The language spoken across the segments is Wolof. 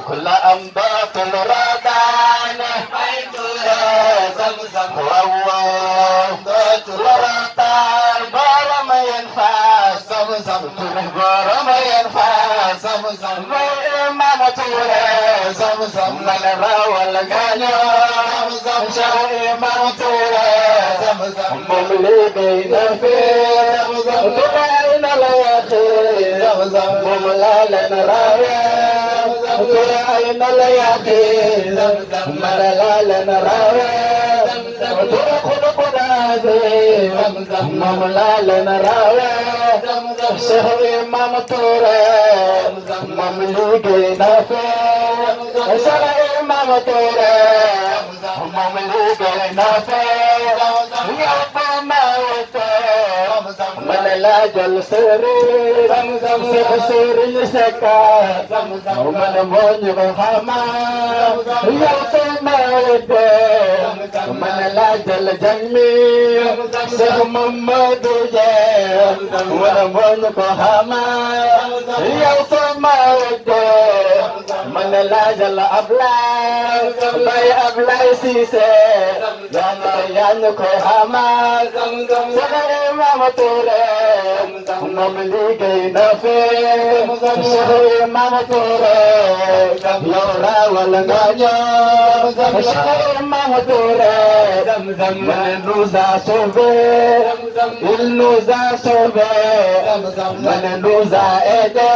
كل أنبات الردان زمزم وأنبات الردان برم ينفع زمزم برم ينفع زمزم إمام توري زمزم من الراوى الغنى زمزم شاه إمام توري زمزم مملكين في زمزم تبعين اليخي زمزم مملالين راوي أين اليقين ملال نراوي خلقنا ذي مملال نراوي شهر ممتوري مملوكين في شهر ممتوري مملوكين في يوم موت من لا جل سري سري سكا ومن موني بفما يوم موت من لا جل جمي سه محمد جي ومن موني بفما يوم موت من لا جل أبلاي باي أبلاي سيسي يعني كوهما سغير ما مطوري مملكين في سغير ما مطوري يورا والغانيا سغير ما مطوري من نوزا صوبي النوزا صوبي من نوزا ايدي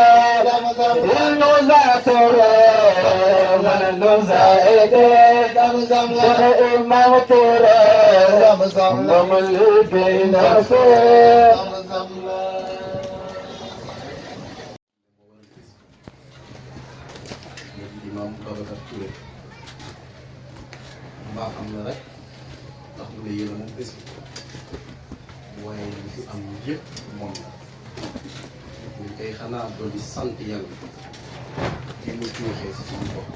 النوزا صوبي من نوزا ايدي سغير ما مطوري مملكين في Imam Babacar Touré mbaa xam na rek ndax mu ne yéen a moom bés bi waaye li fi am yëpp moom la ñu koy xanaa doon di sant yàlla ki mu juuxee si suñu bopp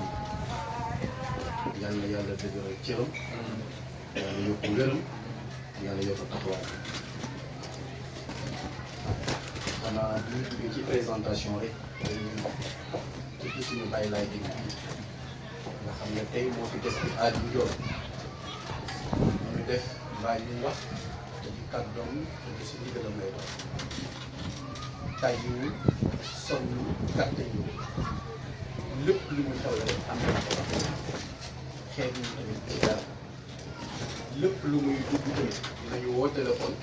yàlla yàlla dëgëral cëram yàlla yokk wéram yàlla yokk taxawaay xanaa bu ñu duggee ci présentation rek ci suñu bàyyi laay dégg nga xam ne tey moo fi des bi aaj bu joor ñu def mbaa ñu wax te ci kàddoom te si ndigalam lay dox tàyyiwul sonn gàtte ñu lépp lu mu xew la rek am na ko wax xeet ñu tamit ci dara lépp lu muy dugg tamit dinañu woo téléphone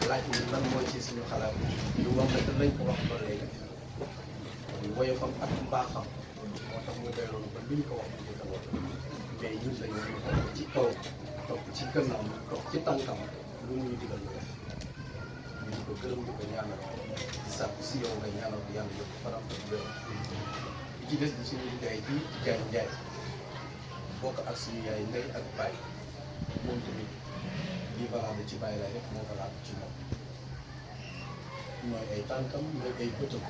laaj ñu lan mooy ci suñu xalaat ñu wax ne lañ ko wax ba léegi woyofam ak mbaaxam moo tax mu doy loolu ba li ñu ko wax ñu ko wax mais ñun dañoo topp ci kaw topp ci gannaaw topp ci tànkam lu muy digal ñu def ñu di ko gërëm di ko ñaanal di sàkku si yow nga ñaanal ko yàlla yokk faram ak wér li ci des bi suñu liggéey ci jaay njaay bokk ak suñu yaay ndey ak baay moom tamit lii valable ci bàyyi laay rek moo valable ci moom mooy ay tànkam mooy ay bëtam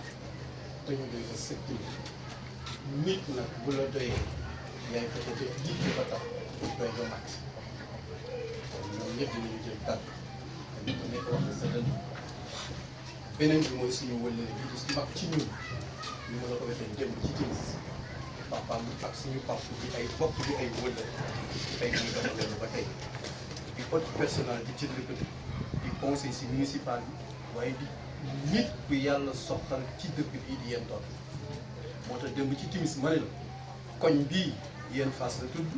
te ñu doy ko sëkk nit nag bu la doyee yaay fexe def jiitu ba tax doy nga mat kon ñoom ñëpp dinañu jël kàddu te ku nekk wax na sa dënn beneen bi mooy suñu wëllëre bi gis mag ci ñun ñu mën a ko defee jëm ci timis papaam ak suñu pap bi ay bokk bi ay wëllëre tey ñu dama loolu ba tey di haute personnalité ci dëkk bi di conseil si municipal bi waaye di nit bu yàlla soxal ci dëkk bii di Yène Thorne moo tax démb ci timis ma ne la koñ bii Yène Fass la tudd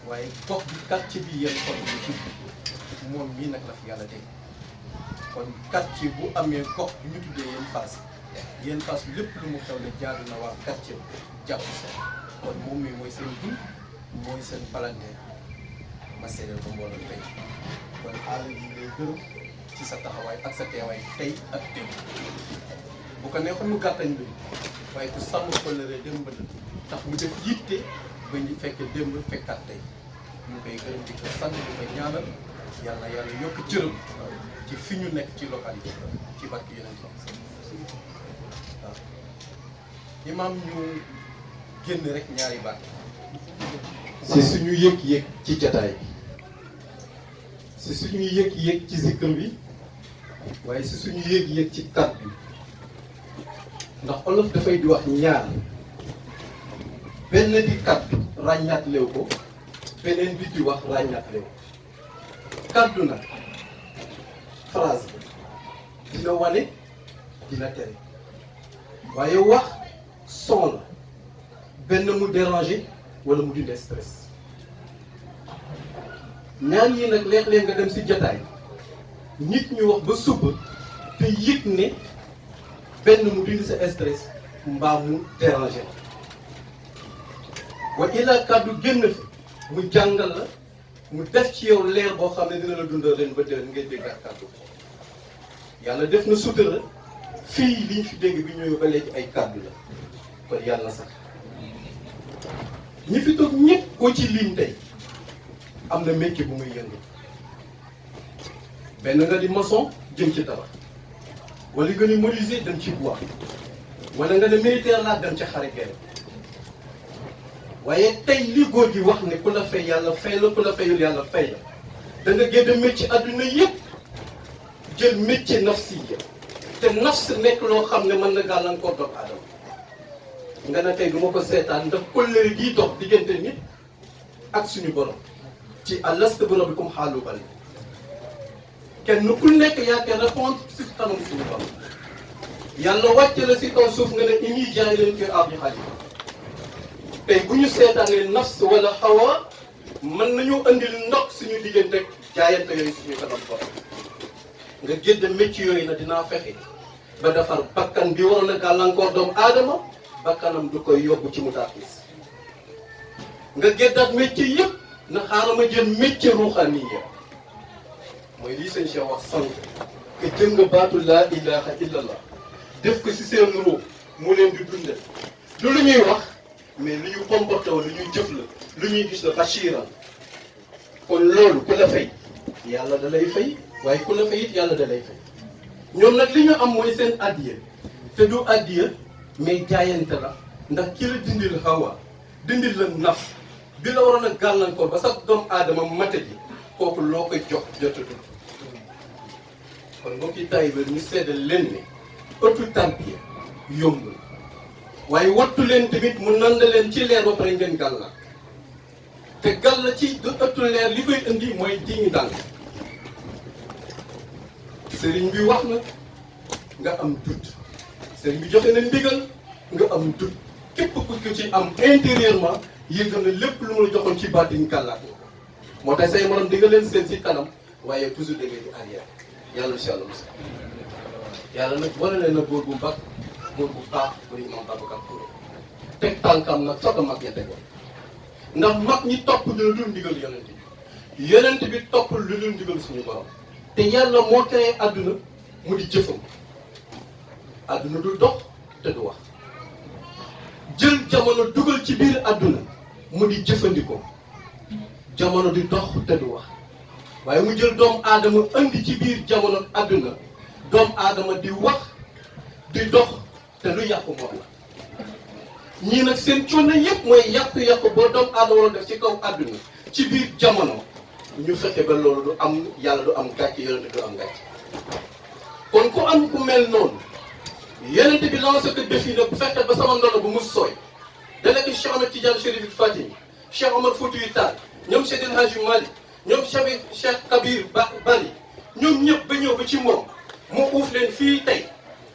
waaye gox bi quartier bi Yène Thorne la tudd moom mii nag la fi yàlla teg kon quartier bu amee gox bi ñu tuddee Yène Fass lépp lu mu xew la jaadu na waa quartier jàpp seen kon moom mii mooy seen dund mooy seen palanteer ma seedeel ko mbooloo tey kon àll yi lay gërëm ci sa taxawaay ak sa teewaay tey ak démb bu ko neexoon mu gàttañ bi waaye ku sàmm kóllëre démb la tax mu def yitte ba ñu fekk démb fekkaat tey ñu koy gërëm di ko sant di ko ñaanal yàlla yàlla yokk cërëm ci fi ñu nekk ci localité ci barke yeneen waaw imaam ñu génn rek ñaari baat si suñu yëg-yëg ci jataay bi si suñu yëg-yëg ci zikr bi waaye si suñu yéeg-yéeg ci kàddu ndax olof dafay di wax ñaar benn di kàddu ràññaat lew ko beneen bi di wax ràññaat lew kàddu nag phrase dina wane dina tere waaye wax son la benn mu déranger wala mu dindi stress ñaan yi nag léeg-léeg nga dem si jotaay nit ñu wax ba suba te yëg ne benn mu dindi sa stress mbaa mu déranger wa ila kàddu génn fi mu jàngal la mu def ci yow leer boo xam ne dina la dundal leen ba déwén ngay dégg ak kàddu yàlla def na sutura fii liñ fi dégg bi ñëwee ba léegi ay kàddu la kon yàlla sax ñi fi toog ñëpp koo ci lim tey am na métier bu muy yëngu benn nga di maçon jëm ci tabax wala nga ni menuisier dem ci bois wala nga ne militaire laa dem ci xare guerre waaye tey li góor gi wax ne ku la fay yàlla fay la ku la fayul yàlla fay la da nga génn métier adduna yëpp jël métier nafsi yi te nafs nekk loo xam ne mën na gàllankoor doomu aadama nga ne tey du ma ko seetaan ndax kóllëre gii dox diggante nit ak suñu borom ci alastu bi rabbikum xaalu bal kenn ku nekk yaa ngi répondre si kanam suñu borom yàlla wàcce la si kaw suuf nga ne ñuy jaay leen kër ab yi xaalis tey bu ñu seetaanee nafs wala xawa mën nañu andil ndox suñu diggante jaayante yooyu suñu kanam borom nga gédde métier yooyu na dinaa fexe ba defar bakkan bi waroon a gàllankoor doomu aadama bakkanam du koy yóbbu ci mu daafis nga géddaat métier yëpp na xaaral ma jël métier ruuxaniya mooy lii sëñ Cheikh wax sànq que jël nga baatu laa ilaha illallah def ko si seen ruux mu leen di dundal du lu ñuy wax mais lu ñu comporté wu lu ñuy jëf la lu ñuy gis la bashiran kon loolu ku la fay yàlla da lay fay waaye ku la fay it yàlla da lay fay ñoom nag li ñu am mooy seen addiya te du addiya mais jaayante la ndax ki la dindil hawa dindil la naf bi la waroon a gàllankoor ba sax doomu aadama mate ji kooku loo koy jox jotatul kon mbokki Taïba ñu seddal leen ne ëttu tarbiya yombul waaye wattu leen tamit mu nanda leen ci leer ba pare ngeen gàlla te gàlla ci du ëttu leer li koy indi mooy diñu dal sëriñ bi wax na nga am dut sëriñ bi joxe na ndigal nga am dut képp ku ko ci am intérieurement yëgal na lépp lu mu la joxoon ci baatin kàllaat moo tax say morom di nga leen seen si kanam waaye toujours da ngay di arrière yàlla incha allah mos yàlla nag wane leen na góor bu mbag góor bu baax bu ñu imam Babacar Touré teg tànkam nag soog a mag ña tegoon ndax mag ñi topp lu dul ndigal yonent bi topp lu dul ndigal suñu borom te yàlla moo créé àdduna mu di jëfam àdduna du dox te du wax jël jamono dugal ci biir àdduna mu di jëfandikoo jamono di dox te du wax waaye mu jël doomu aadama indi ci biir jamono àdduna doomu aadama di wax di dox te lu yàqu moom la ñii nag seen coono yëpp mooy yàqu-yàqu boo doomu aadama la def ci kaw àdduna ci biir jamono ñu fexe ba loolu du am yàlla du am gàcce yonent du am gàcce kon ku am ku mel noonu yonent bi lancé ko défi nag bu fekkee ba sama ndono bu mu sooy dana ko Cheikh Ahmed Tidiane Chérif Fatimi Cheikh Omar Foutiyou Tall ñoom Seydi El Hadji Malick ñoom Cheikh Kabir Bari ñoom ñëpp ba ñëw ba ci moom moo uuf leen fii tey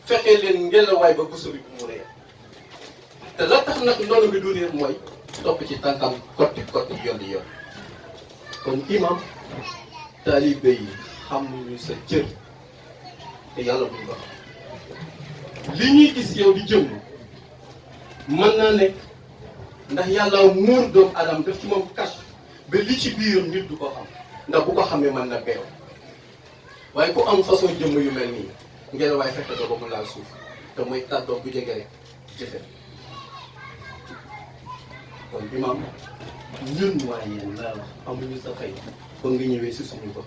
fexee leen ngelawaay ba buso bi bu mu réer te la tax nag ndono bi du réer mooy topp ci tànkam kotti kotti yoon di yoon kon imam taalibe yi xam ñu sa cër te yàlla buñ ko li ñuy gis yow di jëm mën naa nekk ndax yàlla muur doomu adam def ci moom cache ba li ci biiram nit du ko xam ndax bu ko xamee mën na beew waaye ku am façon jëmm yu mel nii ngeen waaye fexe doo ba mu laal suuf te mooy kàddoom bu jege rek jëfe kon imam ñun waaye yéen laa wax amuñu sa fay ba nga ñëwee si suñu bopp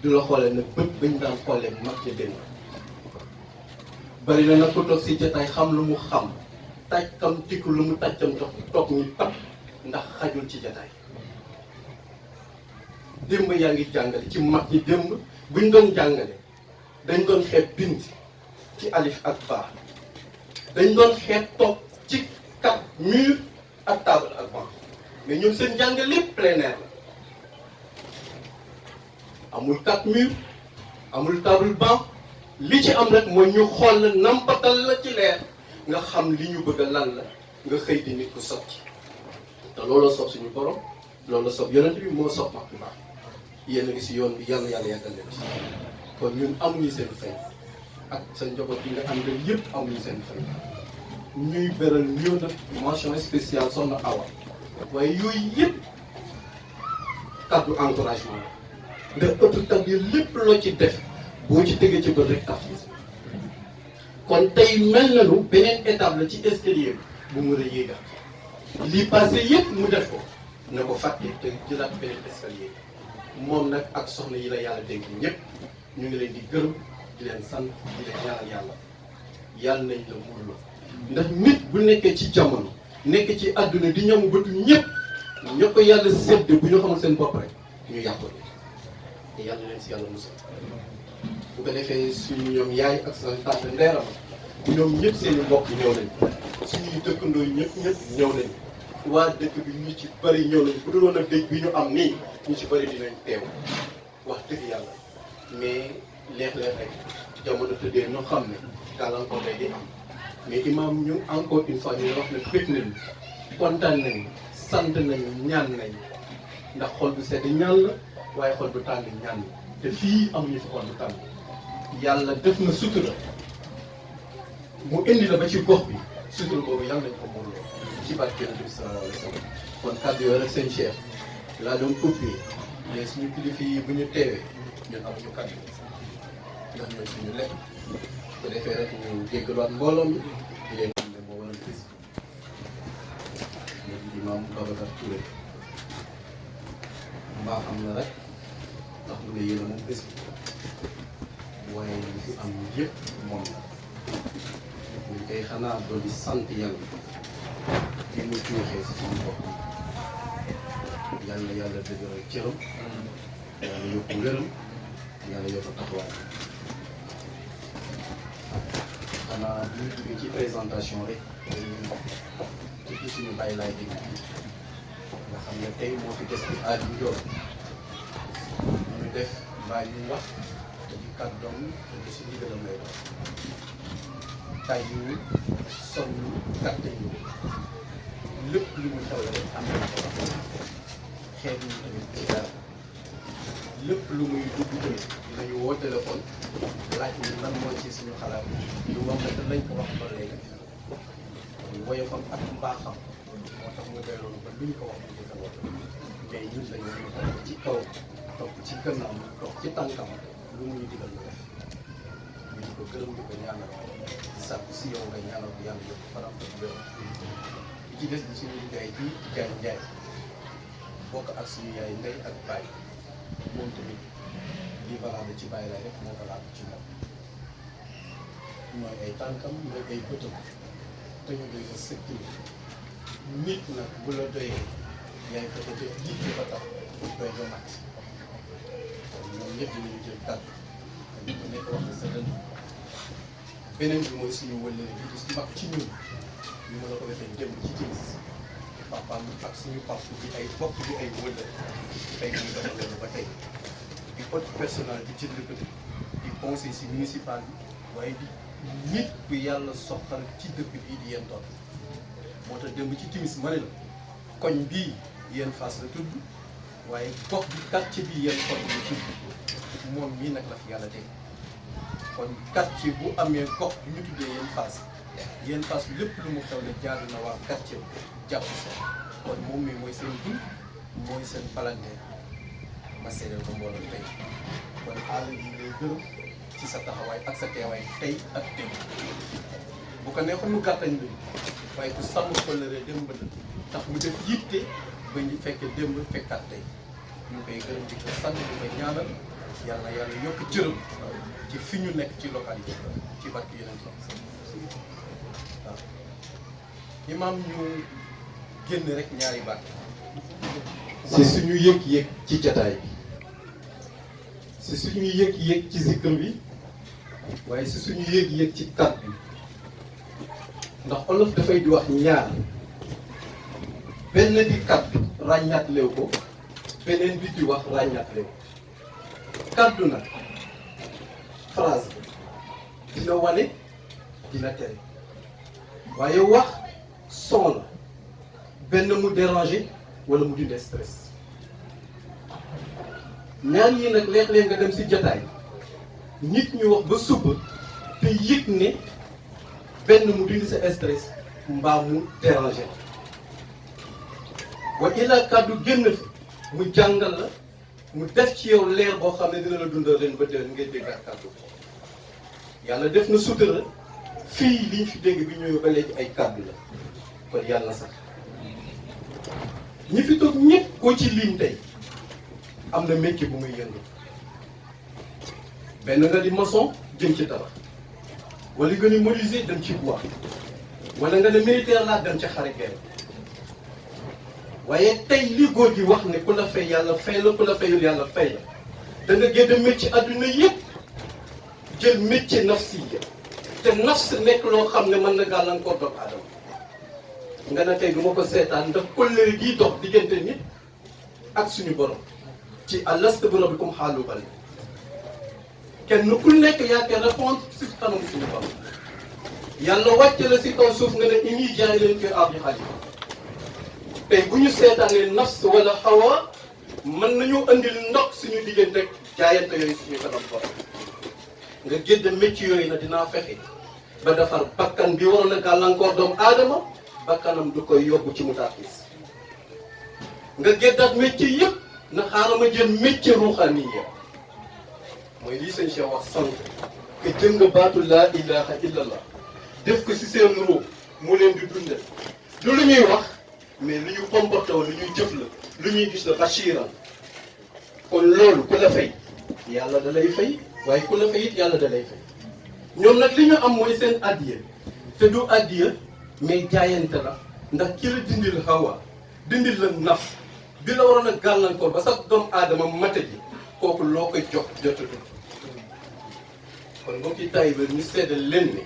du la xoolee nag bët bañ daan xoolee mag ca dënn bari na nag ko toog si jotaay xam lu mu xam tàccam tikku lu mu tàccam toog ñu pat ndax xajul ci jotaay démb yaa ngi jàngale ci mag ñi démb buñ doon jàngale dañ doon xeeb bind ci alif ak baa dañ doon xeeb toog ci kat mur ak table ak banc mais ñoom seen jàng lépp plein air la amul kat mur amul table banc li ci am rek mooy ñu xool la nampatal la ci leer nga xam li ñu bëgg a lan la nga xëy di nit ku sotti te looloo soob suñu borom loolu soob yonent bi moo soob mag bu baax yéen a ngi si yoon bi yàlla yàlla yàggal leen si kon ñun amuñu seen fay ak sa njaboot bi nga àndal yëpp amuñu seen fay ñuy beral ñëw nag mention spéciale soxna Awa waaye yooyu yëpp kàddu encouragement la ndax ëpp tag yi lépp loo ci def boo ci tegee ci bët rek tax kon tey mel nañu beneen étape la ci escalier bu mu a yéegal lii passé yëpp mu def ko na ko fàtte te jëlaat beneen escalier moom nag ak soxna yi la yàlla dégg ñëpp ñu ngi leen di gërëm di leen sant di leen ñaanal yàlla nañ la muurloo ndax nit bu nekkee ci jamono nekk ci àdduna di ñamu bëtu ñëpp ña ko yàlla sédd bu ñu xamul seen bopp rek ñu yàqu te yàlla leen si yàlla musal bu ko defee suñu ñoom yaay ak sa tante ndeeram ñoom ñëpp seen i mbokk ñëw nañ suñuy dëkkandoo ñëpp ñëw nañ waa dëkk bi ñu ci bëri ñëw nañ bu dul woon ak dëkk bi ñu am nii ñu ci bëri dinañ teew wax dëgg yàlla mais léeg-léeg rek jamono tëddee ñoo xam ne gàllankoor lay di am mais imam ñu encore une fois ñu wax ne bëgg nañu kontaan nañu sant nañu ñaan nañu ndax xol bu sedd ñaan la waaye xol bu tàng ñaan la te fii amuñu fi xol bu tàng yàlla def na sutura mu indi la ba ci gox bi sutura boobu yàlla nañ ko muurloo ci barke Yonent bi sallallahu alayhi wa sallam kon kàddu yooyu rek seen chef laa doon coupé mais suñu kilifa yi bu ñu teewee ñun amuñu kàddu ndax ñooy suñu lekk bu defee rek ñu jéggaluwaat mbooloo mi di leen xam ne moo waral bis bi imam Babacar Touré mbaa xam na rek ndax lu nga yéene moom bés bi waaye li fi am yëpp moom la ñu koy xanaa doon di sant yàlla bi mu juuxee si suñu bopp yàlla yàlla dëgëral cëram yàlla yokku wéram yàlla yokku taxawaay xanaa bu ñu duggee ci présentation rek ci suñu bàyyi laay dégg nga xam ne tey moo fi des bi aaj yu joor ñu def mbaa ñu wax te di kàddoom te si ndigalam lay doon tay yu sonn gàtte yu lépp lu mu xew la rek am na ko wax xeet ñu tamit ci dara lépp lu muy dugg tamit dinañu woo téléphone laaj ñu lan moo ci suñu xalaat lu wax ne te lañ ko wax ba léegi woyofam ak mbaaxam moo tax mu doy loolu ba luñ ko wax mu di ko wax mais ñun dañoo topp ci kaw topp ci gannaaw topp ci tànkam lu muy digal ñu def ñu di ko gërëm di ko ñaanal sàkku si yow nga ñaanal ko yàlla yëpp faram ko wér li ci des bi suñu liggéey ci Diagne Ndiaye bokk ak suñu yaay ndey ak baay moom tamit li valable ci bàyyi lay rek moo valable ci moom mooy ay tànkam mooy ay bëtam te ñu doy ko sëkk nit nag bu la doyee yaay fexe def jiitu ba tax doy ba mat ñoom ñëpp dinañu jël kàddu te ku nekk wax na sa dënn beneen bi mooy suñu wëllëre bi di mag ci ñun ñu mën a ko defee démb ci timis papaam ak suñu pap bi ay bokk bi ay wëllëre tey ñu dafa leen ba tey di haute personnalité ci dëkk bi di conseil si municipal bi waaye di nit bu yàlla soxal ci dëkk bii di yéen tool moo tax démb ci timis ma ne la koñ bii yéen Fass la tudd waaye gox bi quartier bi yéen koñ la tudd moom mii nag la fi yàlla teg kon quartier bu amee gox bi ñu tuddee yéen Fass bi lépp lu mu xew ne jaadu na waa quartier bi jàpp seen kon moom mi mooy seen dund mooy seen palanteer ma seedeel ko mbooloo tey kon àll yi ngay gërëm ci sa taxawaay ak sa teewaay tey ak tey bu ko neexoon mu gàttañ bi waaye ku sàmm kóllëre démb la tax mu def yitte ba ñu fekkee démb fekkaat tey ñu koy gërëm di ko sant di ko ñaanal yàlla yàlla yokk cërëm ci fi ñu nekk ci localité ci barke yeneen ci waaw imaam ñu génn rek ñaari baat si suñu yëg-yëg ci jataay bi si suñu yëg-yëg ci zikr bi waaye si suñu yéeg-yéeg ci kàddu ndax olof dafay di wax ñaar benn di kàddu ràññaatlew ko beneen bi di wax ràññaatlew kàddu nag phrase dina wane dina tere waaye wax son la benn mu déranger wala mu dindi stress ñaar yi nag léeg-léeg nga dem si jotaay nit ñu wax ba suba te yëg ne benn mu dindi sa stress mbaa mu déranger wa ila kàddu génn fi mu jàngal la mu def ci yow leer boo xam ne dina la dundal leen ba déwén ngay dégg ak kàddu yàlla def na sutura fii liñ fi dégg bi ñëwee ba léegi ay kàddu la kon yàlla na sax ñi fi toog ñëpp koo ci lim tey am na métier bu muy yëngu benn nga di maçon jëm ci tabax wala nga ni menuisier dem ci bois wala nga ne militaire laa dem ci xare guerre waaye tey li góor gi wax ne ku la fay yàlla fay la ku la fayul yàlla fay la da nga génn métier adduna yëpp jël métier nafsiya te nafs nekk loo xam ne mën na gàllankoor doomu aadama nga ne tey du ma ko seetaan ndax kóllëre gii dox diggante nit ak suñu borom ci alastu bi rabbikum xaalu bal kenn ku nekk yaa ngi répondre si kanam suñu borom yàlla wàcce la si kaw suuf nga ne inni jaa'ilun fil ardi xalifa tey bu ñu seetaanee nafs wala xawa mën nañu andil ndox suñu diggante jaayante yooyu suñu kanam borom nga génn métier yooyu na dinaa fexe ba defar bakkan bi waroon a gàllankoor doomu aadama bakkanam du koy yóbbu ci mu tarkis nga géddaat métier yëpp na xaaral ma jël métier ruuxaniya mooy lii sëñ Cheikh wax sant que jëm nga baatu laa ilaha illallah def ko si seen ruux mu leen di dundal lu ñuy wax mais lu ñu comporté lu ñuy jëf la lu ñuy gis la bashiran kon loolu ku la fay yàlla da lay fay waaye ku la fay it yàlla da lay fay ñoom nag li ñu am mooy seen addiya te du addiya mais jaayante la ndax ki la dindil hawa dindil la naf bi la waroon a gàllankoor ba sax doomu aadama mate ji kooku loo koy jox jotatul kon mbokk yi tay ba ñu seddal leen ne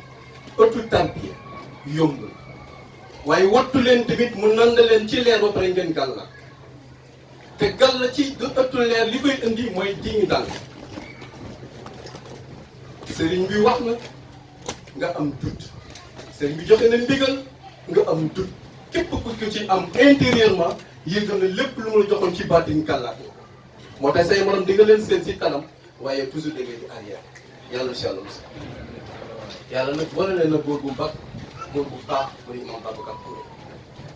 ëttu tarbiya yombul waaye wattu leen tamit mu nand leen ci leer ba pare ngeen gàlla te gàlla ci du ëttu leer li koy indi mooy diñu dal sëriñ bi wax na nga am dut sëriñ bi joxe na ndigal nga am dut képp ku ko ci am intérieurement yëgal na lépp lu mu la joxoon ci baatin kàllaat moo tax say morom di nga leen seen si kanam waaye toujours da ngay di arrière yàlla incha allah yàlla nag wane leen na góor bu baax góor bu baax muy imam Babacar Touré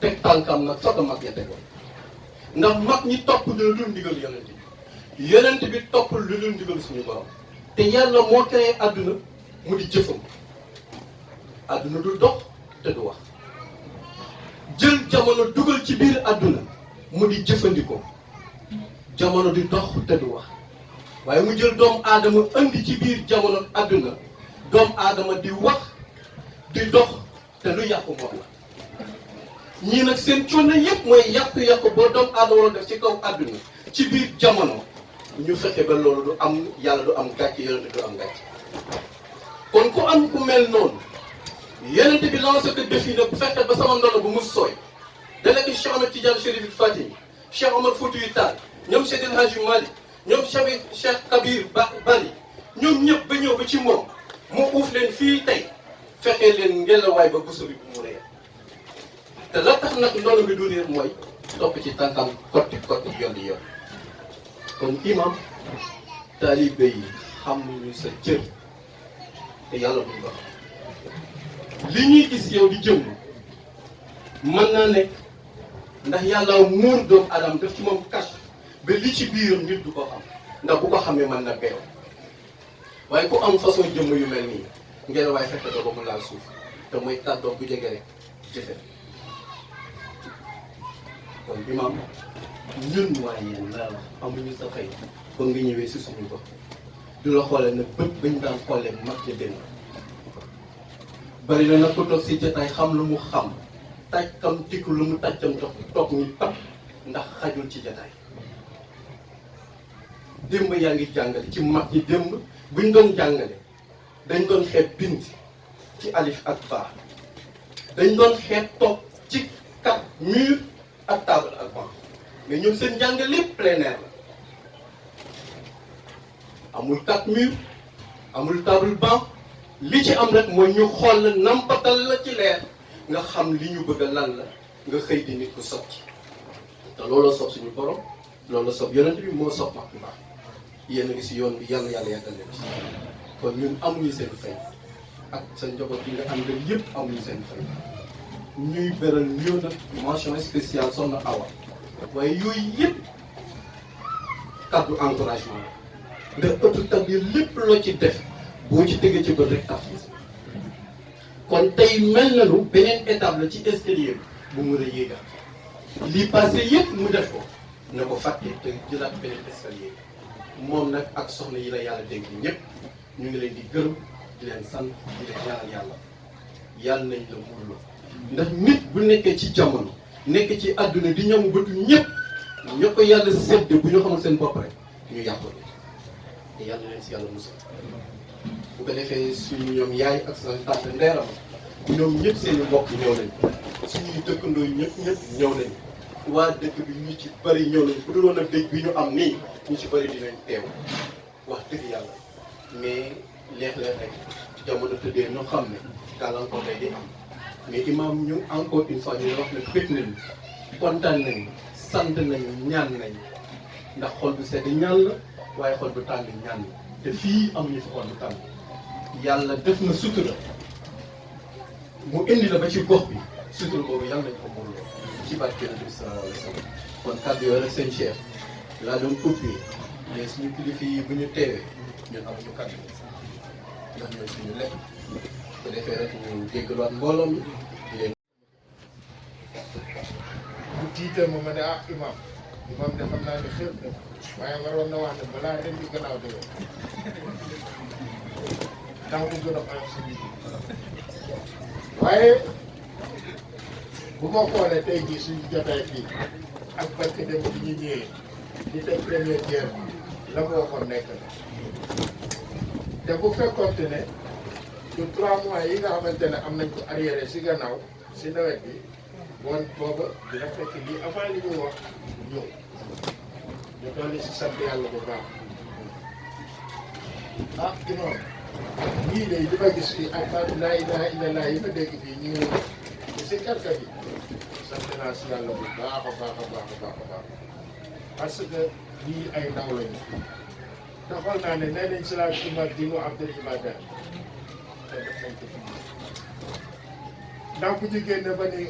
teg tànkam nag soog a mag ya tegoon ndax mag ñi topp lu dul ndigal yonent bi topp lu dul ndigal suñu borom te yàlla moo créé àdduna mu di jëfam àdduna du dox te du wax jël jamono dugal ci biir àdduna mu di jëfandikoo jamono di dox te du wax waaye mu jël doomu aadama indi ci biir jamono àdduna doomu aadama di wax di dox te lu yàqu moom la ñii nag seen coono yëpp mooy yàqu-yàqu boo doomu aadama war def ci kaw àdduna ci biir jamono ñu fexe ba loolu du am yàlla du am gàcce yonent du am gàcce kon ku am ku mel noonu yonent bi lancé ko défi nag bu fekkee ba sama ndono bu mu sooy dale ko Cheikh Ahmed Tidiane Chérif Fatimi Cheikh Omar Foutiyou Tall ñoom Seydi El Hadji Malick ñoom Cheikh Kabir Bali ñoom ñëpp ba ñëw ba ci moom mu uuf leen fii tey fexee leen ngelawaay ba gusa bi bu mu réer te la tax nag ndono bi du réer mooy topp ci tànkam kotti yoon di yoon kon imam taalibe yi xam nañu sa cër te yàlla buñ wax li ñuy gis yow di jëm mën naa nekk ndax yàlla muur doomu adam def ci moom kas ba li ci biiram nit du ko xam ndax bu ko xamee mën na beew waaye ku am façon jëmm yu mel nii ngeen waaye fexe da ko mu laal suuf te mooy kàddoom bu jege rek jëfe kon imam ñun waaye yéen laa wax amuñu sa fay ba nga ñëwee si suñu bopp du la xoolee nag bët bañ daan xoolee mag ja dénn bari na nag ko toog si jotaay xam lu mu xam tàccam tikku lu mu tàccam jox toog ñu tap ndax xajul ci jotaay démb yaa ngi jàngale ci mag ñi démb buñ doon jàngale dañ doon xeeb bind ci alif ak baa dañ doon xeeb toog ci 4 murs ak table ak banc mais ñoom seen njàng lépp plein air la amul 4 murs amul table banc li ci am rek mooy ñu xool la nampatal la ci leer nga xam li ñu bëgg lan la nga xëy di nit ku sotti te looloo soob suñu borom looloo soob yonent bi moo soob mag baax yéen a ngi si yoon bi yàlla yàggal leen ci kon ñun amuñu seen fay ak sa njaboot yi nga àndal yëpp amuñu seen fay ñuy beral ñëw nag mention spéciale soxna Awa waaye yooyu yëpp kàddu encouragement la ndax ëttu tab yi lépp loo ci def boo ci tëggee ci bët rek tax kon tey mel nañu beneen étape la ci escalier bu mu mën a yéegal lii passé yëpp mu def ko na ko fàtte te jëlaat beneen escalier moom nag ak soxna yi la yàlla dégg ñëpp ñu ngi leen di gërëm di leen sant di leen ñaanal yàlla nañ la muurloo ndax nit bu nekkee ci jamono nekk ci àdduna di ñamu bëtu ñëpp ñoo ko yàlla sédd bu ñu xamul seen bopp rek ñu yàqu te yàlla leen si yàlla musal bu ko defee suñu ñoom yaay ak sa tante ndeeram ñoom ñëpp seen i mbokk ñëw nañ suñuy dëkkandoo ñëpp ñëw nañ waa dëkk bi ñu ci bëri ñëw nañ bu dul woon ak dëj bi ñu am nii ñu ci bëri dinañ teew wax dëgg yàlla mais léeg-léeg rek jamono tëddee ñoo xam ne gàllankoor day di am mais imam ñu encore une fois ñu wax ne bëgg nañu kontaan nañu sant nañu ñaan nañu ndax xol bu sedd ñaan la waaye xol bu tàng ñaan la te fii amuñu fi xol bu tàng yàlla def na sutura mu indi la ba ci gox bi sutura boobu yàlla nañ ko mënuloo ci barke Yonent bi sallallahu alayhi wa sallam kon kàddu yooyu rek seen Cheikh laa doon coupé mais suñu kilifa yi bu ñu teewee ñun amuñu kàddu ndax ñooy suñu lekk bu defee rek ñu jéggaluwaat mbooloo mi di leen. bu tiitee ma ne ah imam de xam naa ne xeeb na waaye waroon na wax ne balaa dem di gannaaw déwén ndax mu gën a oyof si biir waaye bu ma xoolee tey jii suñu jotaay fii ak barke dem bi ñu ñëwee di teg première pierre la ma waxoon nekk na te bu fekkoonte ne du 3 mois yi nga xamante ne am nañ ko arriéré si gannaaw si nawet bi bon booba dina fekk lii avant li ñu wax ñëw ñu dolli si sant yàlla bu baax ah imam ñii de li ma gis fii ak baatu laa ilaha illallah yi ma dégg fii ñu ngi si karka bi sant naa si yàlla bu baax a baax a baax a baax a baax parce que ñii ay ndaw lañu te xool naa ne nee nañ si laa imaam dinu abdul ibadat te def nañ ko ci ndax bu ñu génne ba ni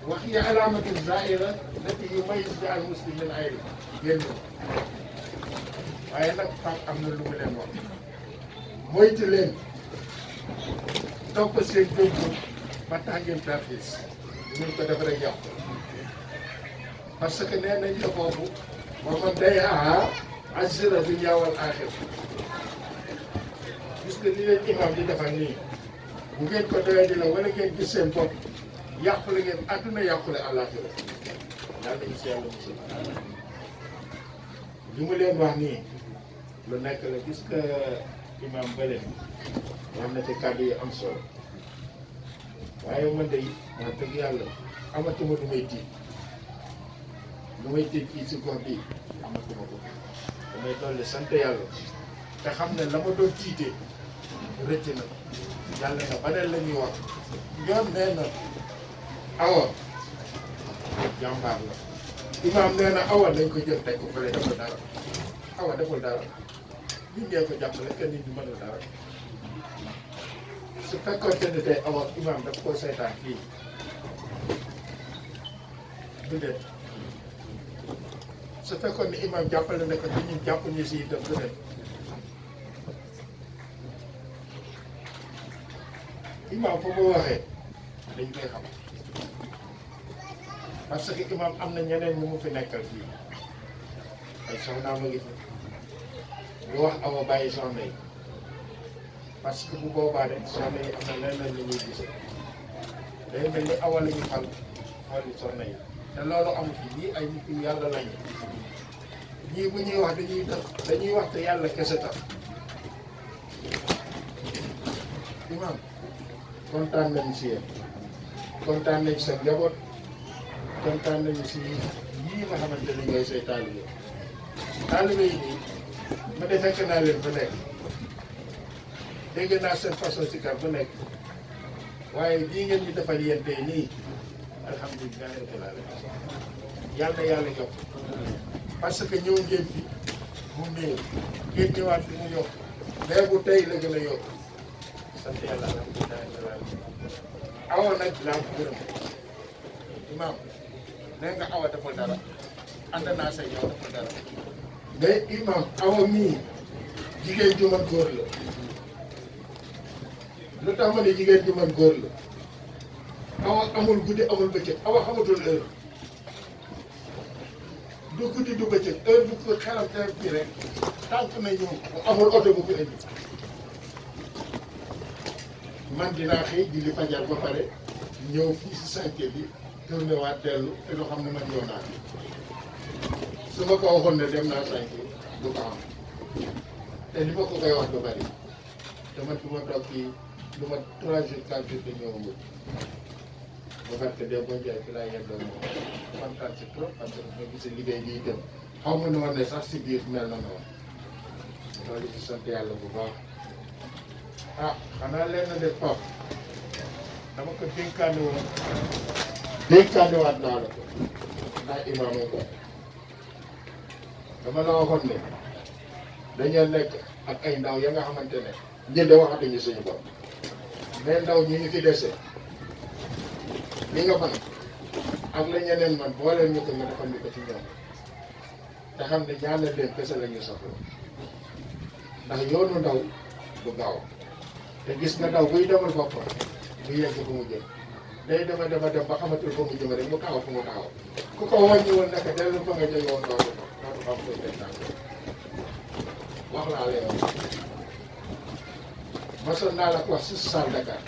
wax yi alaamatu zaahira lati yumayyiz bi al muslim min ayri génn waaye nag Pape am na lu mu leen wax moytu leen topp seen gëm-gëm ba tax ngeen tarxiis ñu ko def rek yàqu parce que nee nañ la foofu moo man day asira dunya wal aaxira gis nga li leen imam di defal nii bu ngeen ko doyee di la wala ngeen gis seen bopp yàqule ngeen àdduna yàqule àllaaxira yàlla nañu si yàlla musal li mu leen wax nii lu nekk la gis nga imam bële wax na ci kàddu yu am solo waaye man de wax dëgg yàlla amatuma lu may tiit fii si gox bii amatuma ko damay dolli sant yàlla te xam ne la ma doon tiitee rëcc na yàlla na baneen la ñuy wax yoon nee na awa jàmbaar la imaam nee na awa nañ ko jël teg ko fële deful dara awa deful dara nit ñee ko jàppale kenn nit du mënul dara su fekkoon ne tey awa imaam daf koo seetaan fii du dem su fekkoon ne imaam jàppale na ko te ñun jàpp ñu si itam du dem imaam foo ko waxee dañ koy xam parce que imaam am na ñeneen ñu mu fi nekkal fii ay soxnaam a ngi fi lu wax awa bàyyi soxna yi parce que bu boobaa rek soxna yi am na leneen lu ñuy gisee day mel ni awa la ñu fal xooli soxna yi te loolu amu fi ñii ay nit yu yàlla lañu ñii bu ñuy wax dañuy wax te yàlla kese tax imam kontaan nañu si yéen kontaan nañu sa njaboot kontaan nañu si yii nga xamante ni ñooy say taalibe yi nii ma de fekk naa leen fa nekk dégg naa seen façon si kar fa nekk waaye lii ngeen ñu defal yéen tey nii alhamdulilah rabbil alamin yal na yàlla yokk parce que ñëw ngeen fi mu néew ngeen ñëwaat fi mu yokk mais bu tey la gën a yokk sant yàlla alhamdulilah rabbil alamin awa nag laa ko gërëm imam nee nga awa defal dara ànd naa say yow defal dara mais imam awa mii jigéen ju man góor la lu tax ma ne jigéen ju man góor la awa amul guddi amul bëccëg awa xamatul heure du guddi du bëccëg heure bu ko xelam te fii rek tànk na ñëw bu amul oto bu ko indi man dinaa xëy julli fajar ba pare ñëw fii si chantier bi tourné waat dellu te doo xam ne man yow naa su ma ko waxoon ne dem naa chantier du ko am te li ma ko koy wax du bari te man fi ma toog fii lu ma 3 jours 4 jours te ñëwagul ba barke de boo jaay fi laa yendoo moom kontaan si trop parce que ma gisee liggéey bi itam xaw ma ne woon ne sax si biir mel na noonu loolu ci sant yàlla bu baax ah xanaa leen na def Pape dama ko dénkaane woon dénkaanewaat naa la ko ndax imaam ko dama la waxoon ne dañoo nekk ak ay ndaw ya nga xamante ne njënd waxatuñu suñu bopp mais ndaw ñi ñu fi dese li nga mën ak la ñeneen man boo leen ñu ko nga defal ñu ko ci ñoom te xam ne ñaanal leen kese la ñu soxla ndax yoonu ndaw du gaaw te gis nga ndaw buy demal boppam bu yegg fu mu jëm day dem ba xamatul fa mu jëm rek mu taxaw fu mu taxaw ku ko wàññi woon naka dellu fa nga jóge woon dootu xam koy teg tànk wax laa lay wax mosoon naa la ko wax si salle Dakar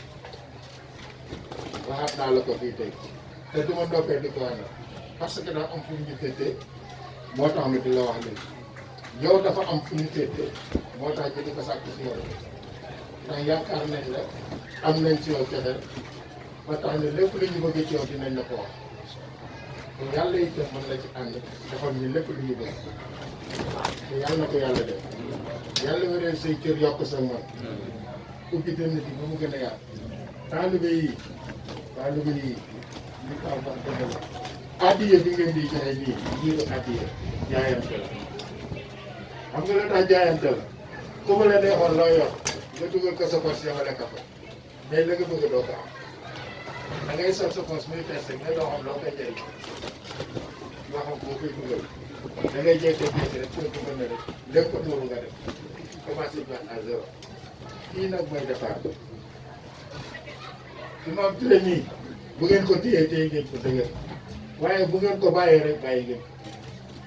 waxaat naa la ko fii tey te du ma ndokkee di ko wax parce que daa am fu ñu féetee moo tax ma di la wax léegi yow dafa am fu ñu féetee moo tax ñu di ko sàkk si yow ndax yaakaar nañ la am nañ ci yow cofeel ba tax ne lépp lu ñu bëgg ci yow dinañ la ko wax te yàlla itam mën la ci ànd defal ñu lépp lu ñu bëgg te yàlla na ko yàlla def yàlla wéreel say cër yokk sa mën ubbi dënn bi ba mu gën a yaatu taalibe yi li taw wax dëgg la addiye bi ngeen di joxe nii lii du addiye jaayante la xam nga la tax jaayante la ku ma la neexoon loo yor nga dugal ko sa poche yamale ka fa mais la nga bëgg doo ko am da ngay sol sa poche muy fees rek nga doo xam loo koy jëriñ yoo xam boo koy dugal da ngay jékki-jékki rek pour dugal na rek lépp ko tuuru nga def commencé bi à zéro kii nag mooy départ Imam Touré nii bu ngeen ko téyee téye ngeen ko dëgër waaye bu ngeen ko bàyyee rek bàyyi ngeen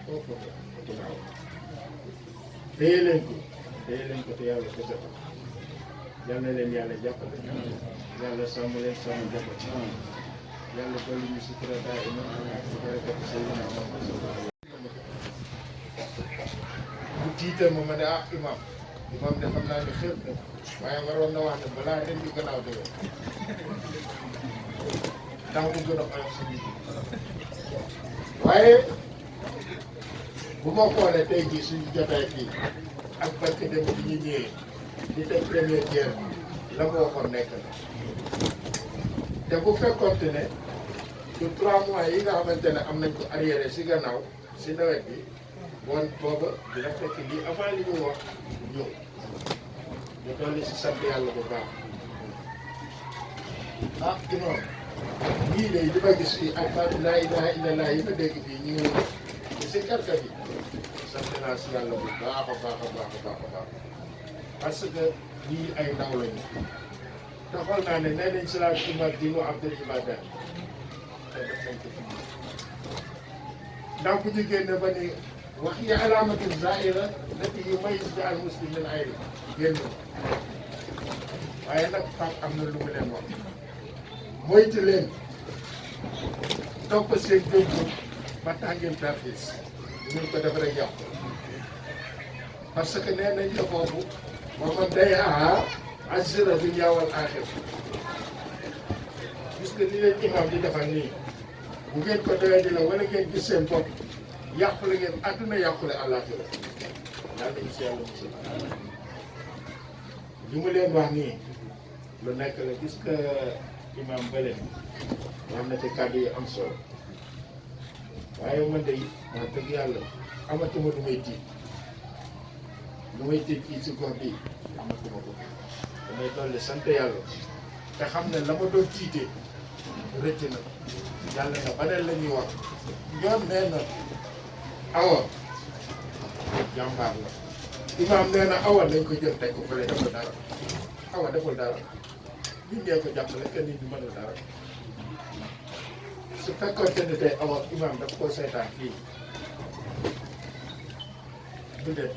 ko waaw téye leen ko te yàlla kese ko yal na leen yàlla jàppale yàlla sàmm leen sàmm jàppale yàlla dolli ñu sutura daa ima barakat Seydina Muhammad sallallahu alayhi wa sallam bu tiitee ma ne ah imam de xam naa ne xeeb na waaye waroon na wax ne balaa dem di gannaaw déwén ndax mu gën a oyof si biir waaye bu ma xoolee tey jii suñu jotaay fii ak barke dem bi ñu ñëwee di teg première pierre la ma waxoon nekk na te bu fekkoonte ne du 3 mois yi nga xamante ne am nañ ko arriéré si gannaaw si nawet bi bon booba dina fekk lii avant li ñu wax ñëw ñu dolli si sant yàlla bu baax ah imam lii de li ma gis fii ak baatu laa ilaha illallah yi ma dégg fii ñu ngi si karka bi sant naa si yàlla bu baax a baax parce que lii ay ndaw lañu te xool naa ne nee nañ si laa imaam dinu abdul ibadat te def nañ ko fi ndax bu ñu génne ba ni wax yi alaamatul zaahira lati yumayyiz bi al muslim min ayri génn waaye nag Pape am na lu mu leen wax moytu leen topp seen gëm-gëm ba tax ngeen tarxiis ñu ko def rek yàqu parce que nee nañ la foofu wa man day asira dunya wal axira gis nga li leen imam di defal nii bu ngeen ko doyee di la wala ngeen gis seen bopp yàqule ngeen àdduna yàqule àllaaxira yàlla nañu si yàlla musal li mu leen wax nii lu nekk la gis nga imam bële wax na ci kàddu yu am solo waaye man de wax dëgg yàlla amatuma lu may tiit fii si gox bii amatuma ko damay dolli sant yàlla te xam ne la ma doon tiitee rëcc na yàlla na baneen la ñuy wax yoon nee na awa jàmbaar la imaam nee na awa nañ ko jël teg ko fële deful dara awa deful dara nit ñee ko jàppale kenn nit ñi mënul dara su fekkoon te ne tey awa imaam daf koo seetaan fii du dem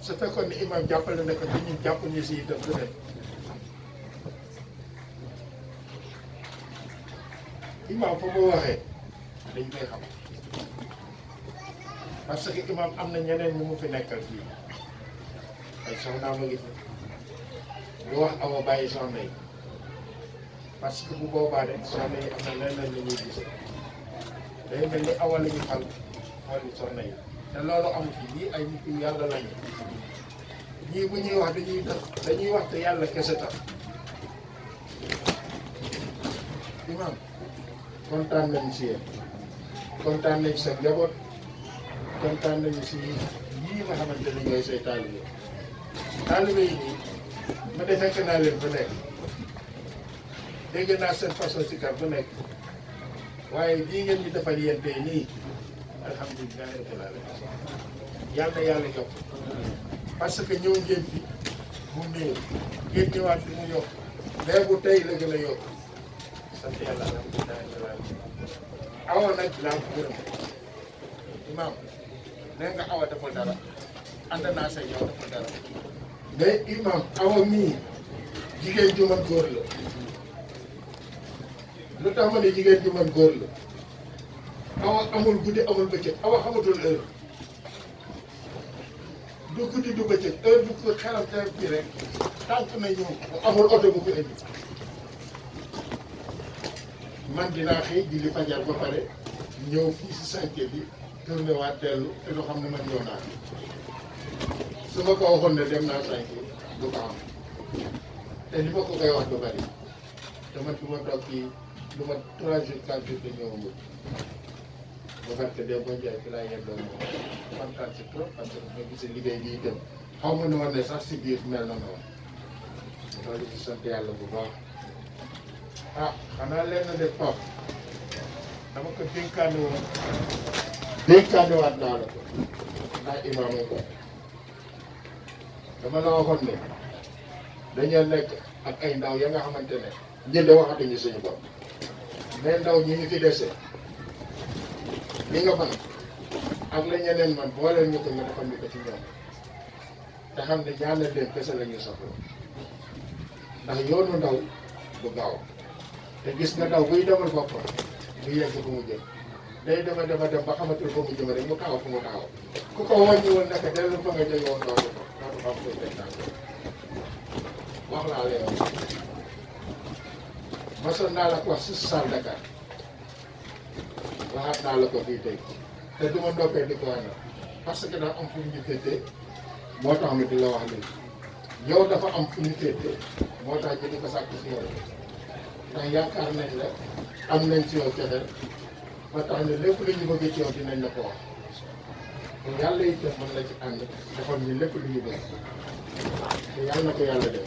su fekkoon ne imaam jàppale na ko te ñun jàpp ñu si itam du dem imaam fa mu waxee dañ koy xam parce que imaam am na ñeneen ñu mu fi nekkal fii ay soxnaam a ngi fi lu wax awa bàyyi soxna yi parce que bu boobaa de soxna yi am na leneen la ñuy gisee day mel ni awa la ñu xal xooli soxna yi te loolu amu fi ñii ay nit yu yàlla lañu ñii bu ñuy wax dañuy wax te yàlla kese tax imaam kontaan nañu si yéen kontaan nañu sa njaboot kontaan nañu si yii nga xamante ni ñooy say taalibe yi nii ma de fekk naa leen fa nekk dégg naa seen façon si kar bu nekk waaye lii ngeen ñu defal yéen tey nii alhamdulilah rabbil alamin yal na yàlla yokk parce que ñëw ngeen fi mu néew ngeen ñëwaat fi mu yokk mais bu tey la gën a yokk sant yàlla alhamdulilah rabbil alamin awa nag laa ko gërëm imaam nee nga awa defal dara ànd naa say yow defal dara mais imaam awa mii jigéen ju man góor la lu tax ma ne jigéen ju man góor la awa amul guddi amul bëccëg awa xamatul heure du guddi du bëccëg heure bu ko xelam teew fii rek tànk na ñëw bu amul oto bu ko indi man dinaa xëy julli fajar ba pare ñëw fii si chantier bi tourné waat dellu te du xam ne man ñëw naa su ma ko waxoon ne dem naa chantier du ko am te li ma ko koy wax du bari te man du ma toog fii lu ma 3 jours 4 jours te ñëwagul ba barke de boo jaay fi laa yendoo moom kontaan si trop parce que ma gisee liggéey bi itam xaw ma ne woon ne sax si biir mel na noonu loolu ci sant yàlla bu baax ah xanaa leen na def Pape dama ko dénkaanewaat naa la ko ndax imaam ko dama la waxoon ne dañoo nekk ak ay ndaw ya nga xamante ne njënd waxatuñu suñu bopp mais ndaw ñi ngi fi dese li nga mën ak la ñeneen man booleel ñu ko nga defal ñu ko ci ñoom te xam ne ñaanal leen kese la ñu soxla ndax yoonu ndaw du gaaw te gis nga ndaw buy demal boppam bu yegg fu mu jëm day dem ba xamatul fa mu jëm rek mu taxaw fu mu taxaw ku ko wàññi woon naka dellu fa nga jóge woon dootu xam koy teg tànk wax laa lay wax masoon naa la ko wax si salle Dakar waxaat naa la ko fii tey te du ma ndoppee di ko wax parce que dafa am fu ñu féetee moo tax ma di la wax léegi yow dafa am fu ñu féetee moo tax ñu di ko sàkk si yow ndax yaakaar nañ la am nañ si yow cofeel ba tax ne lépp lu ñu bëgg ci yow dinañ la ko wax te yàlla itam mën la ci ànd defal ñu lépp lu ñu bëgg te yàlla na ko yàlla def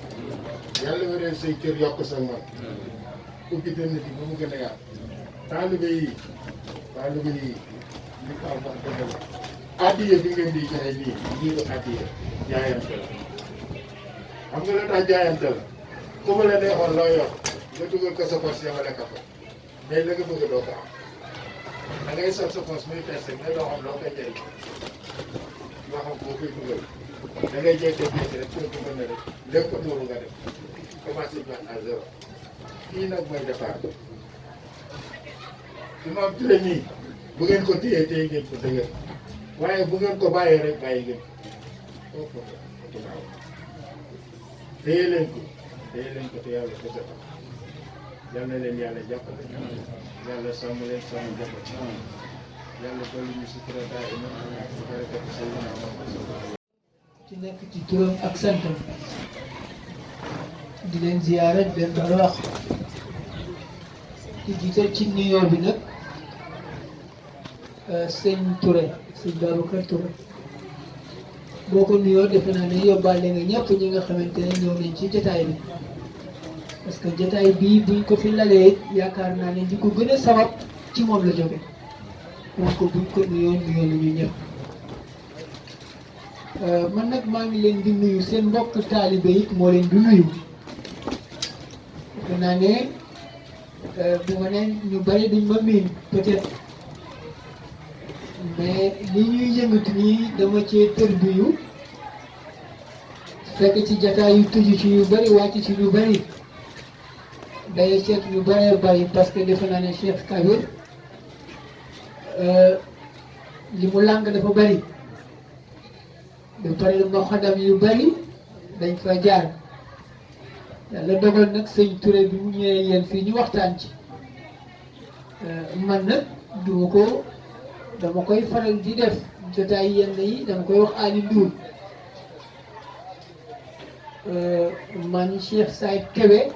yàlla wéreel say cër yokk sa man ubbi dënn bi ba mu gën a yaatu taalibe yi li ko wax dëgg la addiye bi ngeen di joxe nii lii du addiye jaayante la xam nga la tax jaayante la ku ma la neexoon loo yor nga dugal ko sa poche yamale ka fa mais la nga bëgg doo ko am da ngay sol sa poche muy fees rek nga doo xam loo koy jëriñ yoo xam boo koy dugal da ngay jékki-jékki rek pour que mën na rek lépp ko tuuru nga def commencé jox à zéro kii nag mooy départ bi Imam Touré nii bu ngeen ko téye ngeen ko dëgër waaye bu ngeen ko bàyyee rek bàyyi ngeen ko ginnaaw téye leen ko te yàlla kese tax yal na leen yàlla jàppale yàlla sàmm leen sàmm jàppale yàlla dolli ñu sutura daa iman barakat Seydina Muhammad sallallahu ci nekk ci turam ak santam di leen ziyaara di leen baal wax di jiital ci nuyoo bi nag sëñ Touré sëñ Babacar Touré boo ko nuyoo defe naa ne yóbbaale nga ñëpp ñi nga xamante ne ñëw nañ ci jotaay bi parce que jotaay bii buñ ko fi lalee yaakaar naa ne di ko gën a sabab ci moom la jóge donc buñ ko nuyoo nañu ñëpp man nag maa ngi leen di nuyu seen mbokk taalibe it moo leen di nuyu defe naa ne bu ma ne ñu bari duñ ma miin peut-être mais li ñuy yëngatu nii dama cee tërbiyu fekk ci jataay yu tëju ci yu bari wàcc ci yu bari day seet yu bëree bari parce que defe naa ne Cheikh Kabir li mu làng dafa bari ba pare moo xadam yu bari dañ fa jaar yàlla dogal nag sëñ Touré bi mu ñëwee yéen fii ñu waxtaan ci man nag dama koy faral di def jotaay yenn yi dama koy wax Ali Ndour man Cheikh Saïd Kébé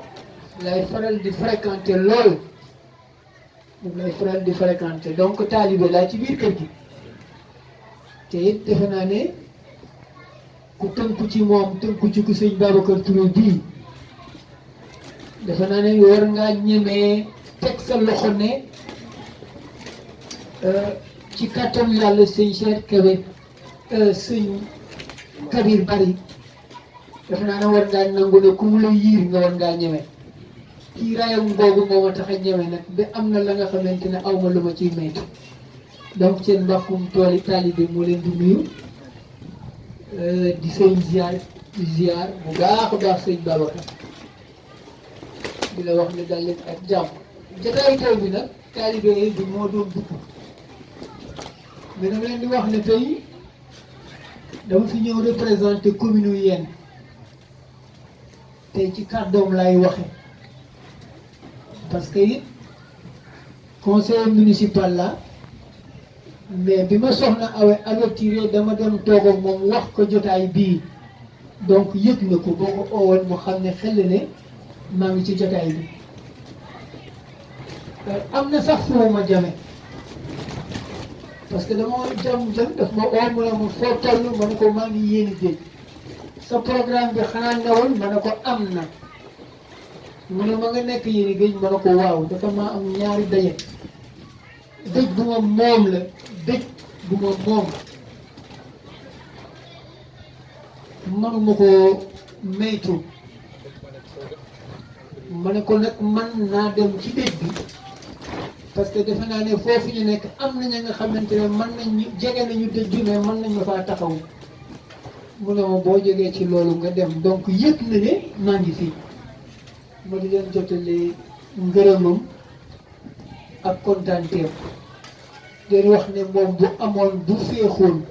lay faral di fréquenter lool moom lay faral di fréquenter donc taalibe laa ci biir kër gi te it defe naa ne ku tënku ci moom tënku ci ku sëñ Babacar Touré bii defe naa ne war ngaa ñemee teg sa loxo ne ci kàttanu yàlla sëñ Cheikh Kébé sëñ Kabir Bari defe naa ne war ngaa nangu ne ku mu la yiir nga war ngaa ñeme kii rayam googu moo ma tax a ñeme nag ba am na la nga xamante ne aw ma lu ma ciy maytu donc seen mbokkum tool yi taalibe moo leen di nuyu di sëñ ziar bu baax a baax sëñ Babacar di la wax ne dal leen ak jàmm jotaayu taw bi nag taalibe bi moo doon dugg mais dama leen di wax ne tey dama fi ñëw représenté commune yu Yène tey ci kàddoom laay waxe parce que it conseiller municipal la mais bi ma soxna awe avertiré dama dem toog ak moom wax ko jotaay bii donc yëg na ko boo ko oowoon mu xam ne xel ne maa ngi ci jotaay bi am na sax fu ma jame parce que dama jam daf ma oo mu ne ma foo toll ma ne ko maa ngi yéeni géej sa programme bi xanaa newoon ma ne ko am na mu ne ma nga nekk yéeni géej ma ne ko waaw dafa maa am ñaari daje dëj bu ma moom la dëj bu ma moom manuma ko maytu ma ne ko nag man naa dem ci dëj bi parce que defe naa ne foofu ñu nekk am na ña nga xamante ne mën nañ jege nañu dëj bi mais mën nañ ma faa taxaw mu ne ma boo jógee ci loolu nga dem donc yëg na ne maa ngi fii ma di leen jotale ngërëmam ak kontaanteem leen wax ne moom bu amoon bu féexoon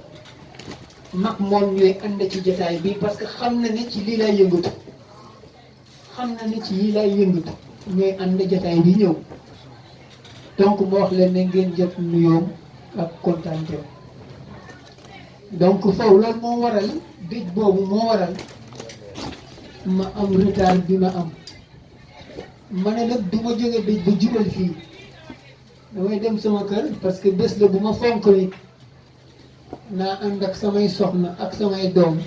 mag moom ñooy ànd ci jotaay bi parce que xam na ne ci lii lay yëngatu ñooy ànd jotaay bi ñëw donc moo wax leen ne ngeen jot nuyoom ak kontaanteem donc foofu loolu moo waral dëj boobu moo waral ma am retard bi ma am ma ne nag du ma jóge dëj ba jubal fii damay dem sama kër parce que bés la bu ma fonk nit naa ànd ak samay soxna ak samay doom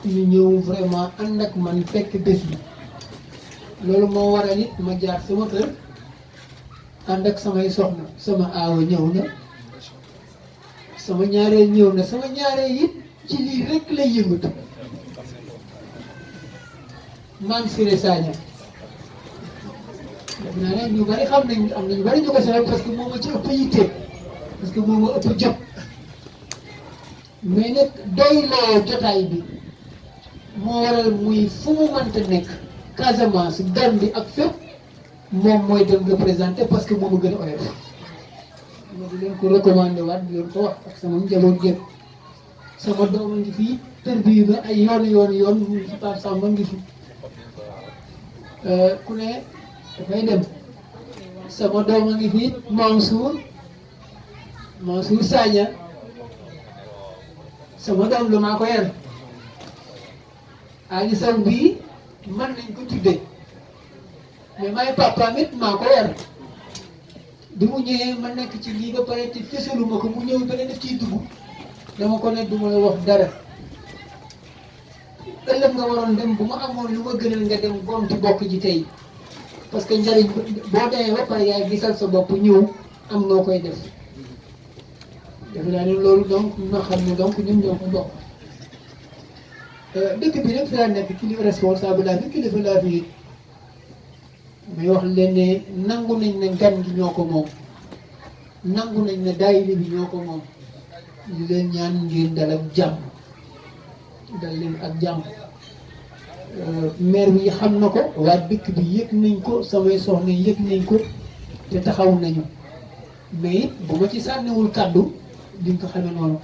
ñu ñëw vraiment ànd ak man fekk bés bi loolu moo waral it ma jaar sama kër ànd ak samay soxna sama aawa ñëw na sama ñaareel ñëw na sama ñaareel it ci lii rek lay yëngatu Mame Siré Sagna def naa ne ñu bari xam nañ am na ñu bari ñu ko soxla parce que moom a ci ëpp yitte parce que moom a ëpp jot mais nag doy loo jotaay bi moo waral muy fu mu mënta nekk Casamance Gambie ak fépp moom mooy dem représenté parce que moom a gën a oyof ma di leen ko recommandé waat di leen ko wax ak sama njaboot gépp sama doom a ngi fii tërbiyu na ay yoon mu ngi fi Pape Samba ngi fi ku ne dafay dem sama doom a ngi fii Mansour Sagna sama doom la maa ko yar Ali Sow bii man nañ ko tuddee mais may papaam it maa ko yar bi mu ñëwee ma nekk ci lii ba pare te fësaluma ko mu ñëw ba ne daf ciy dugg dama ko ne du ma la wax dara ëllëg nga waroon dem bu ma amoon lu ma gënal nga dem gonti bokk ji tey parce que njariñ boo demee ba pare yaay gisal sa bopp ñëw am noo koy def defe naa ne loolu donc ñoo xam ne donc ñun ñoo ko bokk dëkk bi rek fi laa nekk kilifa responsable laa fi kilifa laa fi may wax leen ne nangu nañ ne gan gi ñoo ko moom nangu nañ ne daayira bi ñoo ko moom li leen ñaan ngeen dal ak jàmm dal leen ak jàmm maire bi xam na ko waa dëkk bi yëg nañ ko samay soxna yëg nañ ko te taxaw nañu mais it bu ma ci sànniwul kàddu diñ ko xamee noonu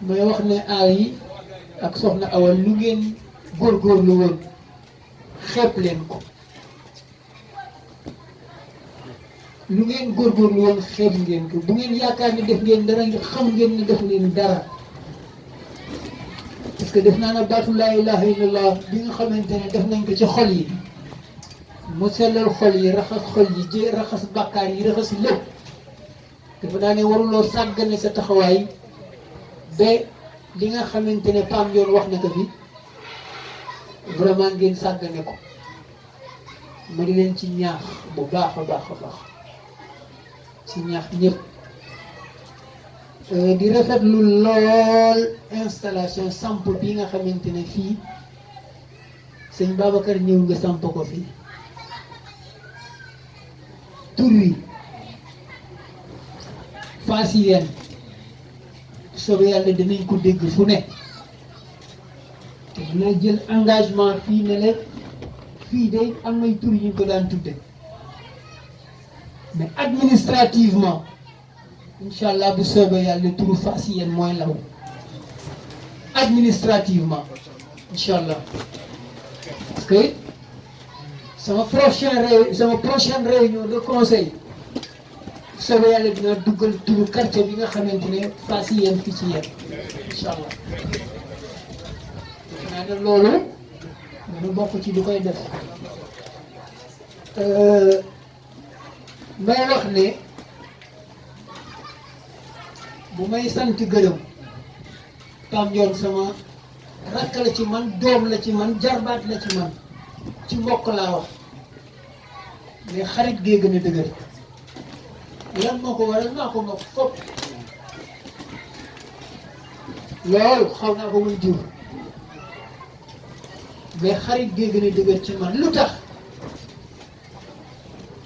may wax ne aar yi ak soxna awal lu ngeen góorgóorlu woon xeeb leen ko lu ngeen góorgóorlu woon xeeb ngeen ko bu ngeen yaakaar ni def ngeen dara xam ngeen ni def leen dara parce que def naa ne baatu laa ilaha illallah bi nga xamante ne def nañ ko ci xol yi mu sellal xol yi raxas xol yi raxas bàkkaar yi raxas lépp dafa naa ne waruloo sàggane sa taxawaay ba li nga xamante ne Pam yoon wax na ko fi vraiment ngeen sàggane ko ma di leen ci ñaax bu baax a baax a baax ci ñaax ñëpp di rafetlu lool installation samp bi nga xamante ne fii sëñ Babacar ñëw nga samp ko fii tur wi Fass Yéene soobee yàlla dinañ ko dégg fu ne te dina jël engagement fii ne leen fii de am nay tur ñu ko daan tudde mais administrativement incha allah bu soobee yàlla turu Fass Yéene mooy law administrativement incha allah parce que sama prochaine réunion de conseil bu soobee yàlla dina duggal turu quartier bi nga xamante ne Fass Yéene fii ci yéen incha allah naa ne loolu dana bokk ci lu koy def may wax ne bu may sant gërëm Pam Ndione sama rakk la ci man doom la ci man jarbaat la ci man ci mbokk laa wax mais xarit gee gën a dëgër lan moo ko waral naa ko mbokk fopp loolu xaw naa ko muy jur mais xarit gee gën a dëgër ci man lu tax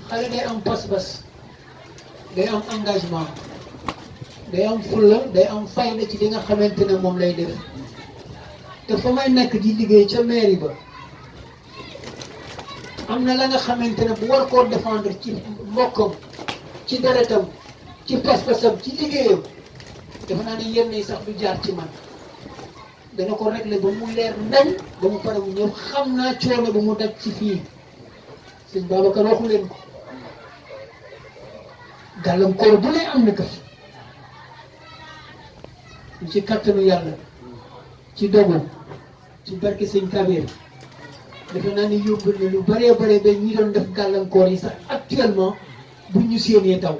xale day am pas-pas day am engagement day am fulla day am fayda ci li nga xamante ne moom lay def te fa may nekk di liggéey ca mairie ba am na la nga xamante ne bu war koo défendre ci mbokkam ci deretam ci pas-pasam ci liggéeyam dafa naa ne yenn yi sax du jaar ci man dana ko régler ba mu leer nañ ba mu pare mu ñëw xam naa coono ba mu daj ci fii sëñ Babacar waxu leen ko gàllankoor bu ne am na ko fi ci kattanu yàlla ci dogu ci barke sëñ Kabir defe naa ni yóbbul na lu bëree bëri ba ñi doon def gàllankoor yi sax actuellement bu ñu séenee taw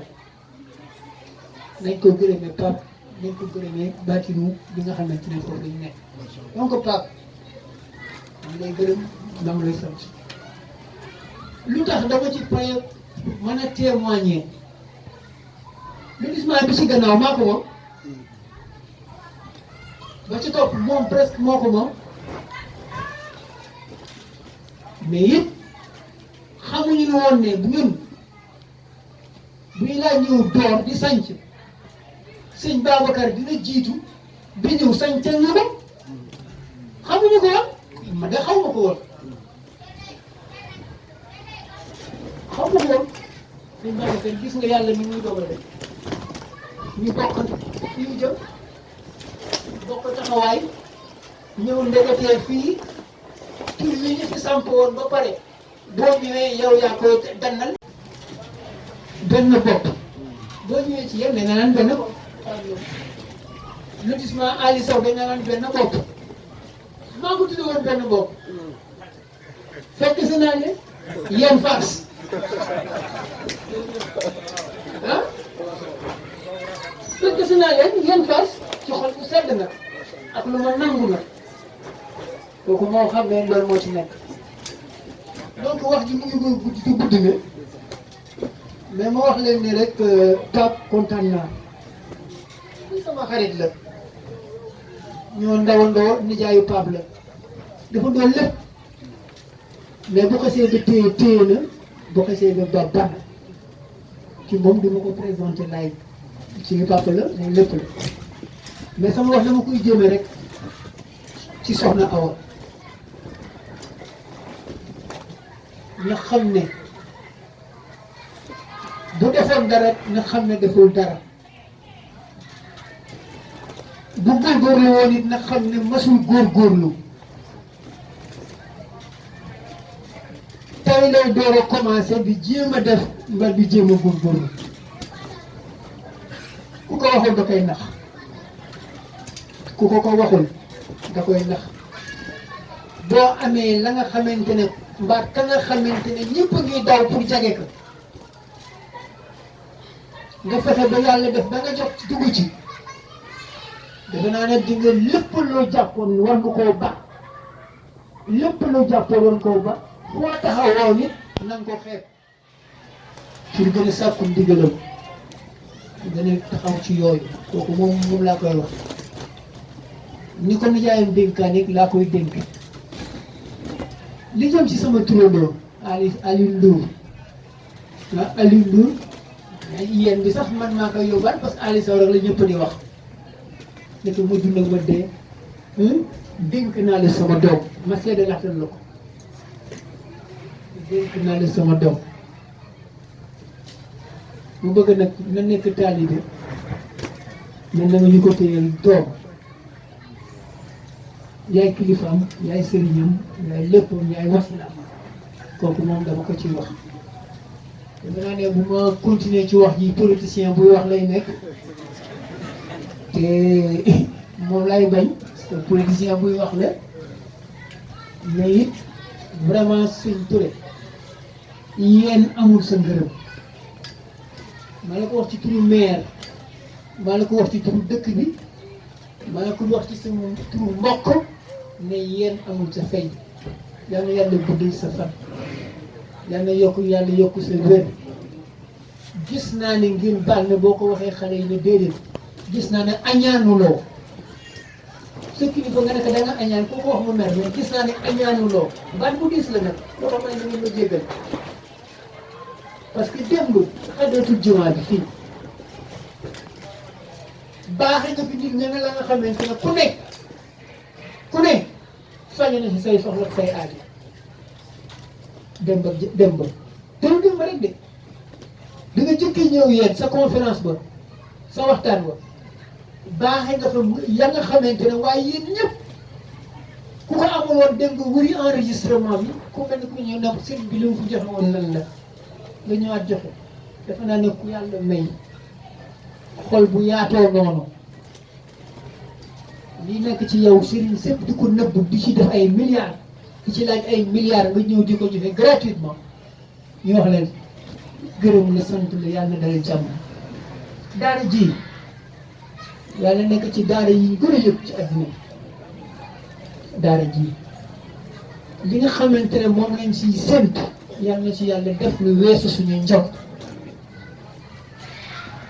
nañ ko gërëmee Pape nañ ko gërëmee Batinu bi nga xamante ne foofu lañu nekk donc Pape maa lay gërëm maa lay sant lu tax dama ci paye mën a témoigner lotissement bi ci gannaaw maa ko moom ba ci topp moom presque moo ko moom mais it xamuñu ne woon ne bu ñun bu ñu laa ñëw door di sanc sëñ Babacar dina jiitu bi ñëw sancal ñu ko xamuñu ko woon ma de xaw ma ko woon xaw ma ko woon sëñ Babacar gis nga yàlla mi muy dogal rek ñu bokk fi ñu jëm bokk taxawaay ñëw ndeketee fii tur yi ñu fi samp woon ba pare boo ñëwee yow yaa koy dannal benn bopp boo ñëwee ci yéen da nga naan benn bopp lotissement Ali Sow da nga naan benn bopp maa ko tudde woon benn bopp fekk si naa ne yéen Fass ah fekk si naa leen yéen Fass ci xol bu sedd na ak lu ma nangu na kooku moo xam ne loolu moo ci nekk donc wax ji mu ngi gudd na mais ma wax leen ni rek Pape kontaan naa li sama xarit la ñoo ndawandoo nijaayu Pape la dafa doon lépp mais bu xasee ba téye na bu xasee ba ba ci moom dama ko présenté laay suñu papa la moom lépp la mais sama wax dama koy jëme rek ci soxna Awa nga xam ne bu defoon dara nga xam ne deful dara bu góorgóorlu woon it nga xam ne masul góorgóorlu tey lay door a commencé bi jéem a def mbaa bi jéem a góorgóorlu ku ko waxul da koy nax ku ko waxul da koy nax boo amee la nga xamante ne mbaa ka nga xamante ne ñëpp a ngi daw pour jage ko nga fexe ba yàlla def ba nga jot dugg ci defe naa ne di nga lépp loo jàppoon war nga koo ba lépp loo jàppoon war nga koo ba foo taxawoo nit na nga ko xeeb pour gën a sàkku ndigalam gën a taxaw ci yooyu kooku moom laa koy wax ni ko nijaayam dénkaan it laa koy dénk li jëm ci sama turandoo Aliou Ndour ah Aliou Ndour yéen bi sax man maa koy yóbbaal parce que Aliou Sow rek la ñëpp di wax nekk ma dund ak ma dee dénk naa la sama doom ma seede laxtan la ko dénk naa la sama doom mu bëgg nag na nekk taalibe mais na nga ñu ko téyel doom yaay kilifaam yaay sëriñam yaay léppam yaay wasilaam kooku moom dama ko ciy wax dama naa ne bu ma continuer ci wax ji politicien buy wax lay nekk te moom lay bañ parce que politicien buy wax la mais it vraiment suñ Touré yéen amul sa ngërëm maa la ko wax ci turu maire maa la ko wax ci turu dëkk bi maa la ko wax ci sama turu mbokk ne yéen amul sa fay yal na yàlla guddal sa fan yal na yàlla yokk sa wér gis naa ne ngir baal ne boo ko waxee xale yi ne déedéet gis naa ne añaanuloo sa kilifa nga ne ko da nga añaan koo ko wax mu mer mais gis naa ne añaanuloo baat bu diis la nag loo xam ne da ngeen ma jéggal parce que démb xadatul jumaa bi fii baaxe nga fi nit ña nga la nga xamante ne ku ne fañe na si say soxla say aajo dem ba te lu dem ba rek de di nga jëkkee ñëw yéen sa conférence ba sa waxtaan ba baaxe nga fa ya nga xamante ne waaye yéen ñëpp ku ko amul woon dem nga wuri enregistrement bi ku mel ni ku ñëw nag sëriñ bi li mu fi joxe woon lan la nga ñëwaat joxe dafa naa ne ku yàlla may xol bu yaatoo noonu li nekk ci yow sëriñ sëpp di ko nëbb di ci def ay milliards di ci laaj ay milliards nga ñëw di ko joxe gratuitement ñu wax leen gërëm la sant la yàlla na dalal jàmm daara ji yàlla nekk ci daara yi gën a yëpp ci àddina daara ji li nga xamante ne moom lañ siy séntu yàlla na ci yàlla def lu weesu suñu njort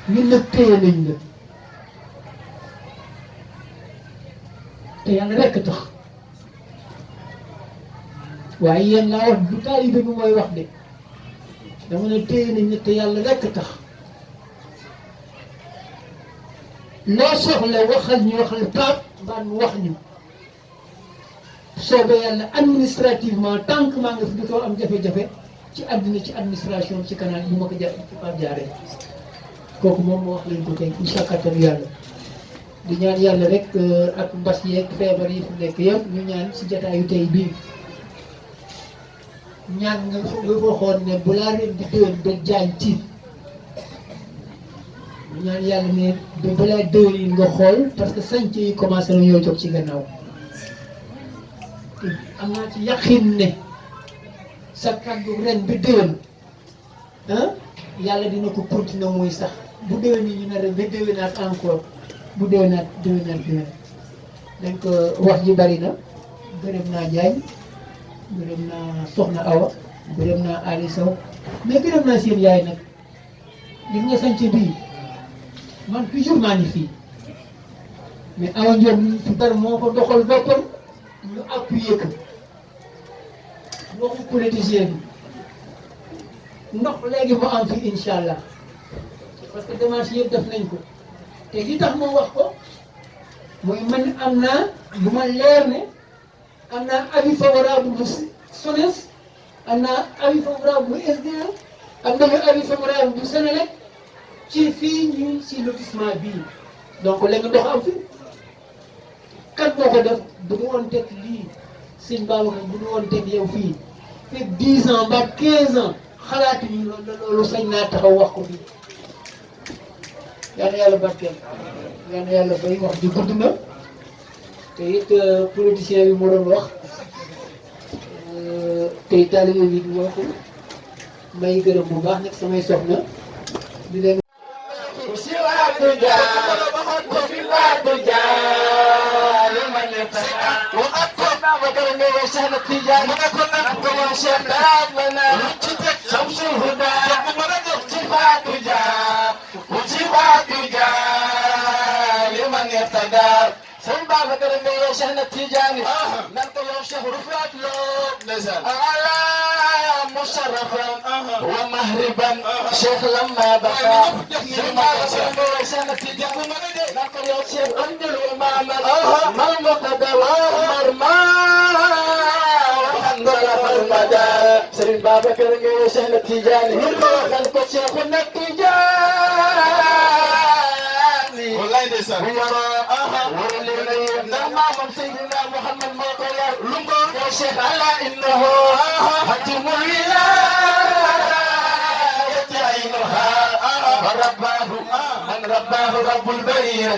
ñun nag téye nañ la te yàlla rekk tax waaye yéen laa wax du taalibe bi mooy wax de dama ne téye nañ la te yàlla rekk tax loo soxla waxal ñu waxal Pape mbaa mu wax ñu soobee yàlla administrativement tant que maa nga fi dutoo am jafe-jafe ci àddina ci administration ci canal bu ma ko jaaree kooku moom moo wax leen ko tey incha allah yàlla di ñaan yàlla rek ak mbas yeeg feebar yi fi nekk yëpp ñu ñaan si jataayu tey bii ñaan nga waxoon ne bu laa ren di déwén ba jaañ tiit ñu ñaan yàlla ne ba balaa déwén yi nga xool parce que sanc yi commencé na ñoo jóg ci gannaaw te am naa ci yaqin ne sa kàddu ren ba déwén yàlla dina ko continuer muy sax bu déwén yi ñu ne ren ba déwénaat encore bu déwénaat déwénaat donc wax ji bari na gërëm naa Diagne gërëm naa Soxna Awa gërëm naa Ali Sow mais gërëm naa seen yaay nag gis nga sanc bii man toujours maa ngi fii mais Awa Ndiol fi bari moo ko doxal boppam ñu appuyer ko waxu politicien bi ndox léegi mu am fi incha allah parce que démarche yëpp def nañ ko te li tax ma wax ko mooy man am naa bu ma leer ne am naa avis favorable bu SONES am naa avis favorable bu SDE am nañu avis favorable bu Sénélec ci fii ñu si lotissement bii donc léegi ndox am fi kan moo ko def bu ñu woon teg lii sëñ Babacar bu ñu woon teg yow fii fekk 10 ans ba 15 ans xalaatuñu loolu sañ naa taxaw wax ko fii yal na yàlla barkeel yal na yàlla bay wax ji gudd na te it politicien bi moo doon wax tey taalibe bi di waxul may gërëm bu baax nag samay soxna di leen سن بابا كرم يا شيخنا التجاني نلقى يا شيخ رفعت له على مشرفا ومهربا شيخ لما بقى سن بابا كرم يا شيخنا التجاني نلقى يا شيخ انجل ومعمل ما المقدى ومرمى وحنظل فرمدا سن بابا كرم يا شيخنا التجاني نلقى شيخنا التجاني والله نسان نعم سيدنا محمد ما قال يا شيخ على انه حكم الولايه عينها فرباه من رباه رب البريه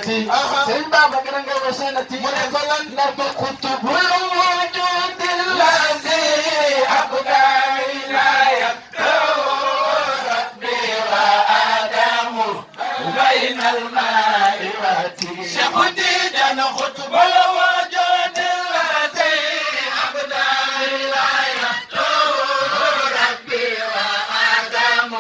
سيدنا بكر وسنتي نرد كتب الوجود الذي ابقى ولايته ربي وادم بين الماء والتين خطب الوجود الذي أبدى ولايته ربي وآدم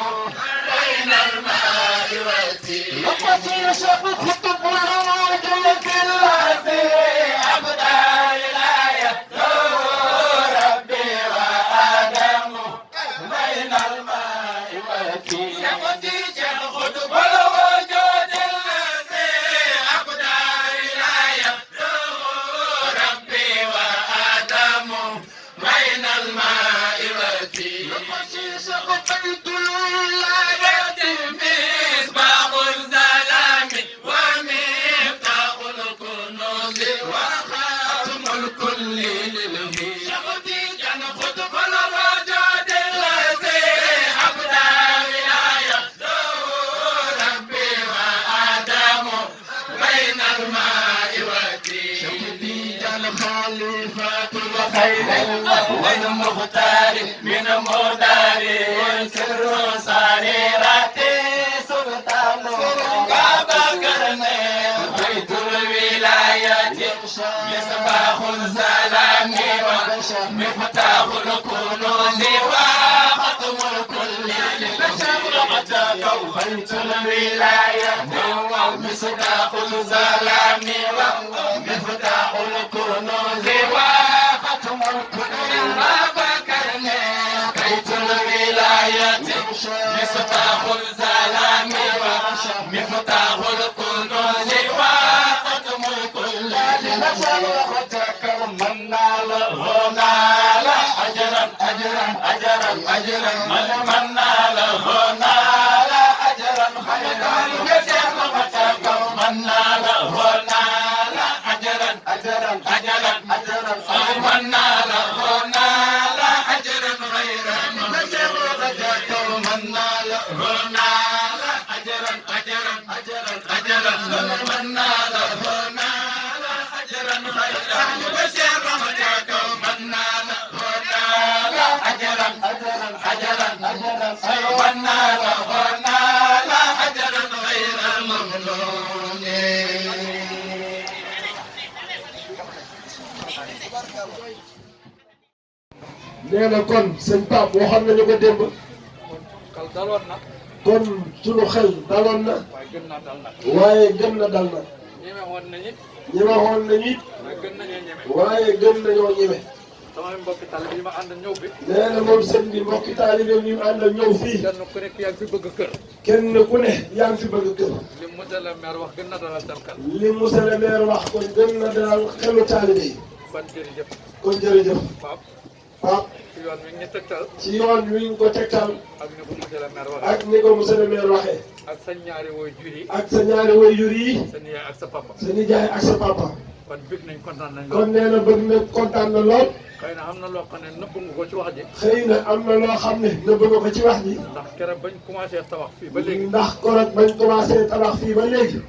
بين الماء والتين وقصير شق خطب الوجود الذي أبدى ولايته ربي وآدم بين الماء والتين وقصير خطب الوجود الذي أبدى بين الماء والتين وقصيص قطيت الولايات مصباح الظلام ومفتاح الكنوز وخاتم الكل للهي شغدي جن خطب الوجود الذي أبدى ولايته ربي وآدم بين الماء والتين شغدي جن خليفة خير والمختار من مدار سر سريرات سلطان بابا كرني بيت الولايات مصباح الظلام ومفتاح الكنوز وختم الكل بيت الولايات مصباح الظلام ومفتاح الكنوز وختم الكل بابا كرني بيت الولايات مصباح الظلام ومفتاح الكنوز وختم الكل لنشرتك من نال نال اجرا اجرا اجرا اجرا من نال نال اجرا خيرا من نال nee na kon sëñ Pape waxoon nañu ko démb kal daloon na kon sunu xel daloon na waaye gën naa dal nag waaye gën na dal na ñeme woon nañu ñi waxoon nañu it waaye gën nañoo ñeme waaye gën nañoo ñeme samay mbokki tali bi ma ànd ñëw bi nee na moom sëñ bi mbokki taalibe yi ñu àndal ñëw fii kenn ku nekk yaa ngi fi bëgg kër kenn ku ne yaa ngi fi bëgg kër li monsieur le maire wax gën na dalal seen xel li monsieur le maire wax kon gën na dalal xelu taalibe yi kon jërëjëf kon jërëjëf Pape Pape ci yoon wi ñu tegtal ci yoon wi ñu ko tegtal ak ni ko monsieur le maire waxee ak ni ko monsieur le maire waxee ak sa ñaari woy jur yi ak sa ñaari waajur yi sa nijaay ak sa papa sa nijaay ak sa papa kon bëgg nañ kontaan nañ kon nee na bëgg na kontaan na lool xëy na am na loo xam ne nëbb nga ko ci wax ji xëy na am na loo xam ne nëbb nga ko ci wax ji ndax keroog bañ commencé tabax fii ba léegi ndax korog bañ commencé tabax fii ba léegi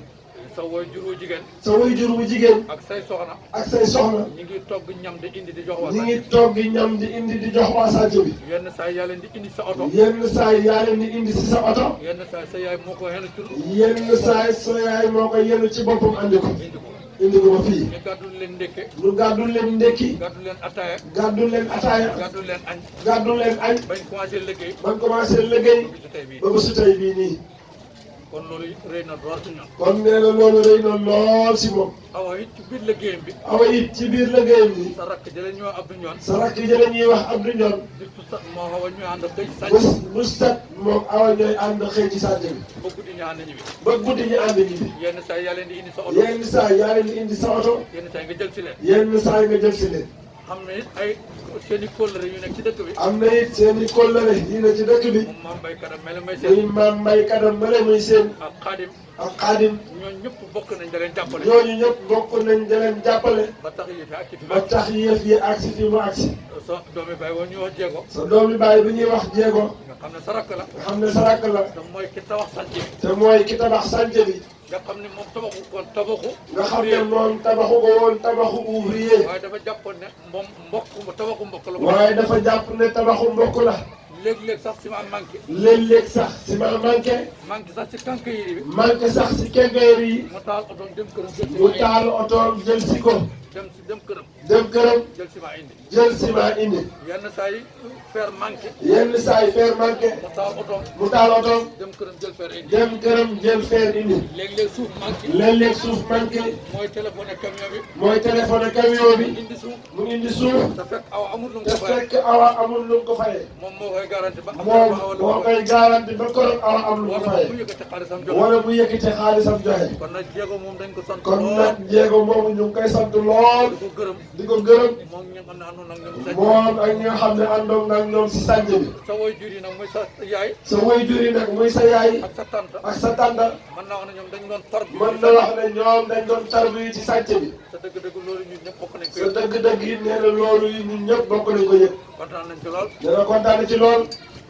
sa woy jur wu jigéen sa waajur bu jigéen ak say soxna ak say soxna ñi ngi togg ñam di indi di jox waa ñi ngi togg ñam di indi di jox waa Sadio bi yenn saa yi yaa leen di indi sa oto yenn saa yi yaa leen di indi si sa oto yenn saa yi sa yaay moo ko xenu tur yenn saa yi sa yaay moo ko yenu ci boppam andi ko indi ko indi ko ba fii ñu gàddul leen ndékke ñu gàddul leen ndekki gàddul leen ataaya gàddul leen ataaya gàddul leen añ gàddul leen añ bañ commencé liggéey bañ commencé liggéey bisu tey bii ba bésu tey bii nii kon loolu rëy na door ci ñun kon nee na loolu rëy na lool si moom awa it ci biir liggéeyam bi awa it ci biir liggéeyam bi sa rakk jële ñoo Abdou Ñoon sa rakk jële ñuy wax Abdou Ndione bis bu set moo xaw a ñu ànd xëy sànc bu set moom awa ñooy ànd xëy ci Sadio bi ba guddi ñu ànd ñibbi ba guddi ñu ànd ñi bi yenn saa yi yaa leen di indi sa oto yenn saa yaa leen di indi sa oto yenn saa yi nga jël si leen yenn saa yi nga jël si leen xam ne it ay seen i kóllëre yu nekk ci dëkk bi am na it seen i kóllëre yi ne ci dëkk bi moom maam baykat am mel may muy seen maam mbay kadam male muy seen ak xaadim ak xaadim ñooñu ñëpp bokk nañ da leen jàppale ñooñu ñëpp bokk nañ da leen jàppale ba tax yi fi ak ci fi ba tax yëf yi agsi fii mu agsi sa doomi bay woo ñu wax jéego sa doomi baay bi ñuy wax jéego nga xam ne sa rakk la nga xam ne sa rakk la te mooy ki tabax sànc bi te mooy ki tabax sànce bi nga xam ne moom tabaxu kon tabaxu nga xam ne moom tabaxu ko woon tabaxu ouvrier waaye dafa jàppoon ne moom mbokk tabaxu mbokk la ko waaye dafa jàpp ne tabaxu mbokk la léeg-léeg sax ciment manqué léeg-léeg sax ciment manqué manqué sax ci kànk yi bi manqué sax si kengeer yi mu taal otoom dem këram jël mu ciment taal otoom jël si ko dem këram dem këram jël ciment indi jël ciment indi yenn saa yi fer manqué yenn saa yi fer manqué mu taal otoom mu taal otoom dem këram jël fer indi dem këram jël fer indi léeg-léeg suuf manqué léeg-léeg suuf manqué mooy téléphoné camion bi mooy téléphone camion bi indi suuf mu indi suuf te fekk aw amul lu mu te ko fayee fekk awa amul lu mu ko fayee moom moo koy garanti ba am moom awa lu moo ko koy garanti ba koroog awa am lu mu wala fayee bu yëkkati xaalisam jox wala bu yëkkati xaalisam joxe kon nag jéego moom dañ ko sant kon lool nag jéego moomu ñu ngi koy sant lool di ko gërëm di ko gërëm moom ñi nga xam ne àndoon ak ñoom sañ moom ak ñi nga xam ne àndoon nag ñoom si sànj bi sa woy jur yi nag mooy sa yaay sa waajur yi nag muy sa yaay ak sa tante ak sa tànda mën naa wax ne ñoom dañ doon tar bi mën na wax ne ñoom dañ doon tarbi yi ci sànj bi sa dëgg-dëgg loolu ñun ñëpp bokk nañ ko sa yëg dëgg-dëgg yi nee na loolu yi ñun ñëpp bokk nañ ko yëg kontaan nañ ci lool dana kontaan ci lool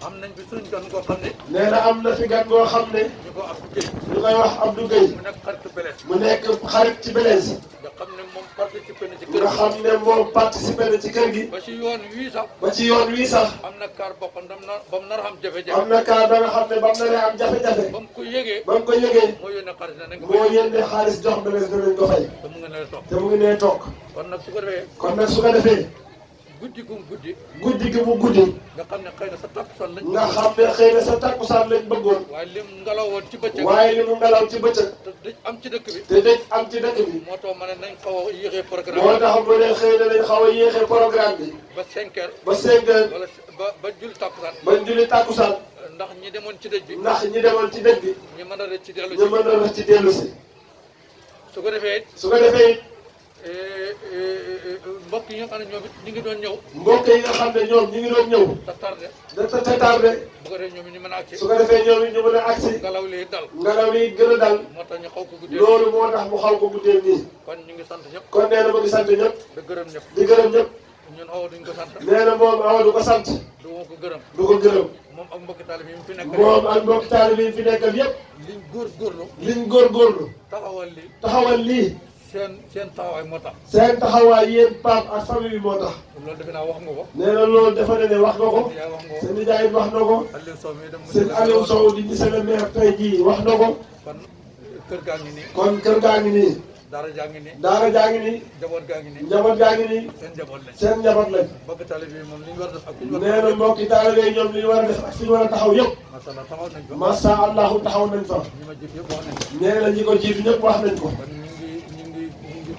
am nañ bi suñ gan koo xam ne nee na am na fi gan goo xam ne ñu ko ab Guèye ñu koy wax Abdou Gueye mu nekk xaritu Belees mu nekk xarit ci Blaise nga xam ne moom participé na ci nga kër xam ne moom participé na ci kër gi ba ci yoon wii sax ba ci yoon wii sax am na kaar boppam dam na ba mu nar a am jafe-jafe am na kaa ba nga xam ne ba mu naree am jafe-jafe ba mu ko yëgee ba mu ko yëgee moo yónnee xaalis ne nañ ko moo fay yéene xaalis jox Blaise danañ ko fay te mu nga ne toog te mu ngi nee toog kon nag su ko defee kon nag su ko defee guddi gum guddi guddi gi mu guddi nga xam ne xëy na sa takkusaan lañ nga xam ne xëy na sa takkusaan lañ bëggoon waaye lim ngelawoon ci bëccëg waaye li mu ngelaw ci bëccëg te dëj am ci dëkk bi te dëj am ci dëkk bi moo tax ma ne nañ xaw a yéexee moo programme tax mu ne xëy na lañ xaw a yéexee programme bi ba 5 heures ba 5 heures wala ba jul takkusaan bañ julli takkusaan ndax ñi demoon ci dëj bi ndax ñi demoon ci dëj bi ñu mën a rëcc ci dellu ñu si mën a ci dellu si su ko defee su ko defee mbokk yi nga xam ne ñoom it ñu ngi doon ñëw mbokk yi nga xam ne ñoom ñu ngi doon ñëw te tardé da te tardé bu ko defee ñoom it ñu mën a agsi su ko defee ñoom it ñu mën a agsi ngelaw li dal ngelaw li gën a dal moo tax ñu xaw ko guddee loolu moo tax mu xaw ko guddee nii kon ñu ngi sant ñëpp kon nee na ma ngi sant ñëpp di gërëm ñëpp di gërëm ñëpp ñun awa duñ ko sant. nee na moom awa du ko sant. du ma ko gërëm. du ko gërëm. moom ak mbokki taalibe yi mu fi nekkal. moom ak mbokki taalibe yi fi nekkal yëpp. liñ góorgóorlu. liñ góorgóorlu. taxawal lii. taxawal lii. seen taxawaay moo tax. seen taxawaay yéen Pape ak famille bi moo tax. loolu defe naa wax nga ko. nee na loolu dafa ne wax nga ko. yaa wax nga ko. seen nijaay wax na ko. Aliou Sow mi dem seen Aliou Sow di monsieur le maire tey jii wax na ko. kon kër gaa ngi nii. kon kër gaa ngi nii. daara jaa ngi nii. daara jaa ngi nii. njaboot gaa ngi nii. njaboot gaa ngi nii. seen njaboot lañ. seen njaboot lañ. mbokki taalibe yi moom li ñu war a def ak fi ñu war a. nee na mbokki taalibe yi ñoom li ñu war a def ak fi ñu war a taxaw yëpp. macha allah taxaw nañ ko. macha allahu taxaw nañ fa. ñi ma jiit yëpp wax nañ ko. nee na ñi ko jiitu ñëpp wax nañ ko. kon ñu ngi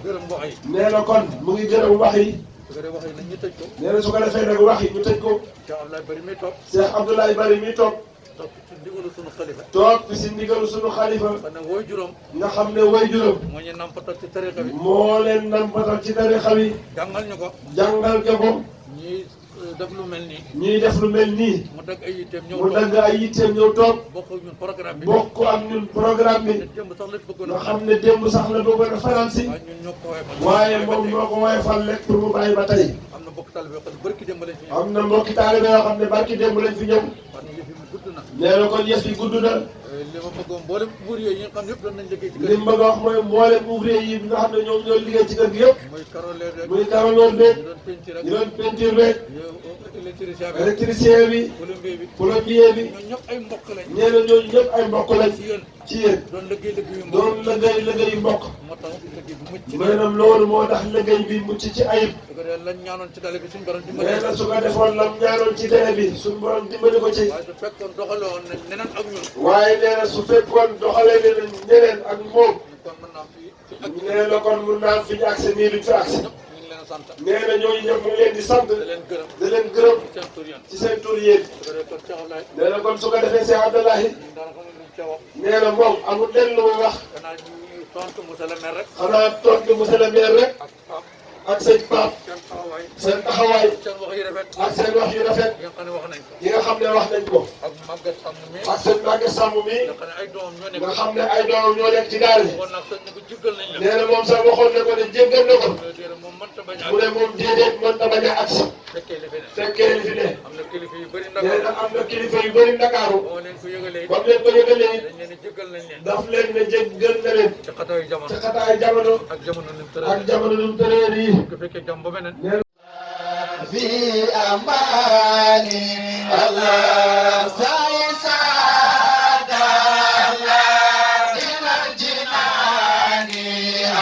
gërëm wax yi. nee na kon mu ngi gërëm wax yi. su ko defee wax yi nag ñu tëj ko. nee na su ko defee nag wax yi ñu tëj ko. Cheikh Abdoulaye Bari mi toog. Cheikh Abdoulaye Bari mi toog. toog ci ndigalu sunu xalifa. toog fi si ndigalu sunu xalifa. kon nag woy juróom. nga xam ne way juróom. moo ñu nampatal ci tariqa bi. moo leen nampatal ci tariqa bi. jàngal ñu ko. jàngal ke ko. ñuy def lu mel nii. ñuy def lu mel nii. mu dagg ay yitteem ñëw mu dagg ay yitteem ñëw toog. bokk ak ñun programme bi. bokk ak ñun programme bi. démb sax la bëggoon nga xam ne démb sax la bëggoon a faral si. waaye ñun ñoo ko woyofal. waaye moom moo ko woyofal lekk pour mu bàyyi ba tey. am na mbokk taalibe yoo xam ne barki démb lañ fi ñëw. am na mbokki taalibe yoo xam ne barki démb lañ fi ñëw. kon yëf yi mu gudd na. nee na kon yëf yi gudd na. li ma bëggoon mboolem ouvrier yi nga xam ne yëpp doon nañ liggéey ci kër li mu bëgg a wax mooy mboolem ouvrier yi nga xam ne ñoom ñoo liggéey ci kër gi yëpp. muy carreleur rek. muy carreleur beeg. ñu doon peinture rek. ñu doon peinture beeg. électricien bi. électricien bi. plombier bi. plombier bi. ñooñu ñëpp ay mbokk lañ. nee na ñooñu ñëpp ay mbokk lañ. ci yéen. ci yéen. doon liggéey liggéeyu mbokk. doon liggéeyu mbokk. moo tax liggéey bu mucc. maanaam loolu moo tax liggéey bi mucc ci ayib. su ko defee lañ ñaanoon ci dale bi suñu borom dimbali. nee na su ko defoon lam ñaanoon ci dere bi suñu borom dimbali ko ci. waaye su fekkoon doxaloo woon nañ neneen ak ñun. waaye nee na su fekkoon doxalee ne ñeneen ak moom. kon mën naa fi ak nee na kon mun naa fi ñu accès nii duñ fi accès. ñëpp ñu ngi leen a sant. nee na ñooñu ñëpp mu ngi leen di sant. da leen gërëm. da leen gërëm ci seen tur yéen. ci seen tur yéen. su ko defee kon Cheikh Abdoulaye. nee na kon su ko defee Cheikh Abdoulaye. ñun daanaka xamul luñ ca wax. nee na moom amul lenn lu muy wax. xanaa ñu tontu monsieur le maire rek. xanaa tontu monsieur le maire rek. ak sëñ Pape. seen taxawaay. seen taxawaay. seen wax yu rafet. ak seen wax yu rafet. yi nga xam ne wax nañ ko. yi nga xam ne wax nañ ko. ak Maguette Samb mi. ak seen Maguette Samb mi. nga xam ne ay doomam ñoo nekk. nga xam ne ay doomam ñoo nekk ci daara yi. kon nag sëñ ne ko jéggal nañ la. nee na moom sax waxoon na ko ne jéggal na ko. déedéet moom mënta bañ a. mu ne moom déedéet mën na bañ a agsi. fekkee li fi ne. fekkee li fi ne. am na kilifa yu bëri nee na Ndakaaru. am na kilifa yu bëri Ndakaaru. boo leen ko yëgalee. ba mu leen ko yëgalee. dañ leen di jéggal nañ leen. daf leen ne jéggal na leen. ci xataayu jamono. ci xataay jamono. ak jamono ni mu ak tëralee. jamono nu mu tëree nii. ko fekkee jàmm ba beneen. في أماني الله سيسعد الله إلى الجنان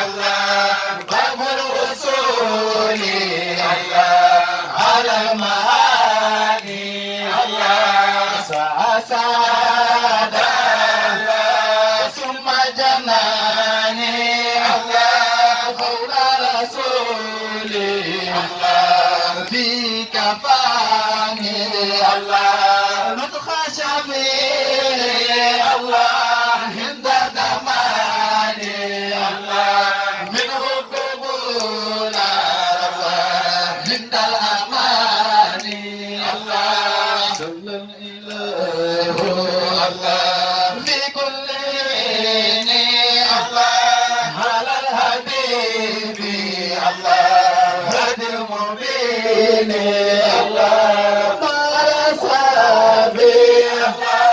الله باب الوصول الله على المعاني الله سأسعد الله ثم جناني الله قول رسولي الله في كفاني الله نطق شفيع الله عند دماني الله منه قبول الله عند الأماني الله صلى الإله الله في كل حين الله على الحبيب الله هدي المبين الله مع أصحابي الله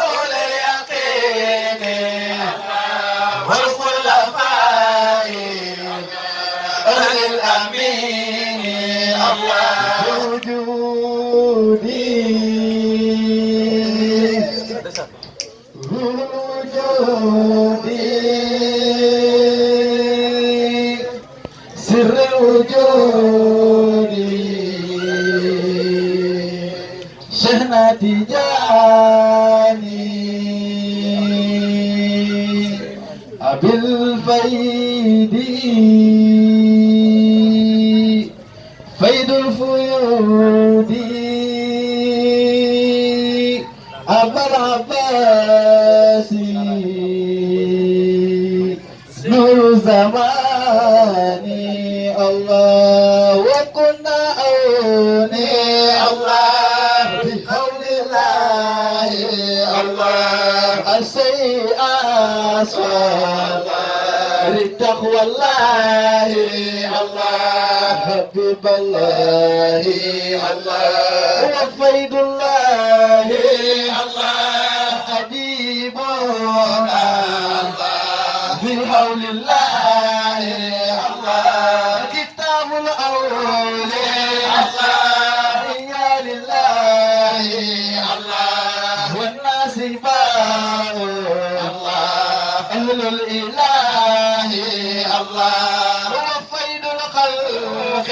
أولي اليقين الله والخلفاء أهل الأمين الله وجودي وجودي سر الوجود شهنة تجاني أبي الفيد فيد الفيود أبا العباس نور زماني الله وكنا أوني الله بحول الله الله السيئة تقوى الله الله حبيب الله الله وفيد الله الله حبيب الله بحول الله الله كتاب الأولياء الله يا لله الله والناس باء الله أهل الإله الله وفيد الخلق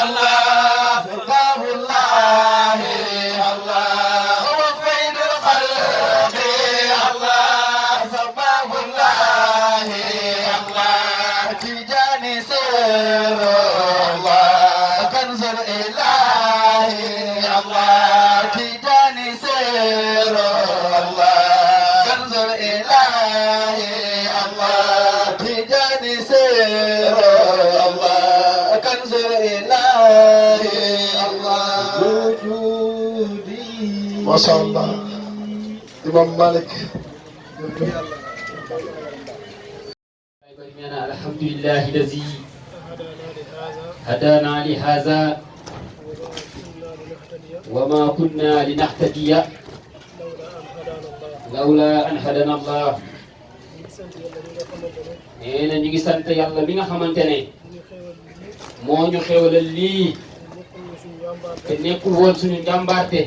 الله باب الله الله وفيد الخلق الله باب الله الله تجاني سر الله كنز الإله الله تجاني سر الله كنز الإله الله تجاني سر الله كنز الإله الله وجودي ما شاء الله إمام مالك الحمد لله الذي هدانا لهذا وما كنا لنهتدي لولا أن هدانا الله nee na ñu ngi sant yàlla bi nga xamante ne moo ñu xewalal lii te nekkul woon suñu njàmbaarte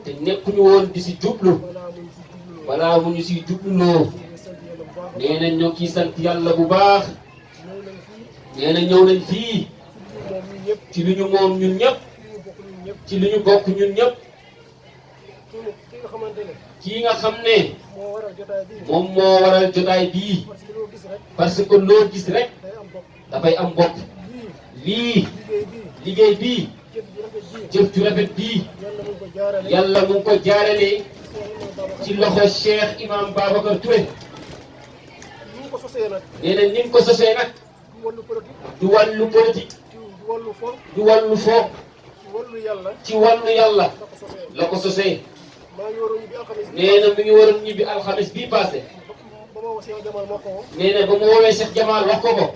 te nekkuñu woon di si jublu wala mu ñu si jubluloo nee na ñoo ciy sant yàlla bu baax nee na ñëw nañ fii ci lu ñu moom ñun ñëpp ci lu ñu bokk ñun ñëpp kii nga xam ne moom moo waral jotaay bii parce que loo gis rek dafay am bopp lii liggéey bii jëf ju rafet bii yàlla mu ngi ko jaarale ci loxo Cheikh Imam Babacar Touré nee na ni mu ko sosee nag du wàllu politique du wàllu fo ci wàllu yàlla la ko sosee nee na mi ngi waroon ñibbi alxames bii passé nee na ba mu woowee Cheikh Jamal wax ko ko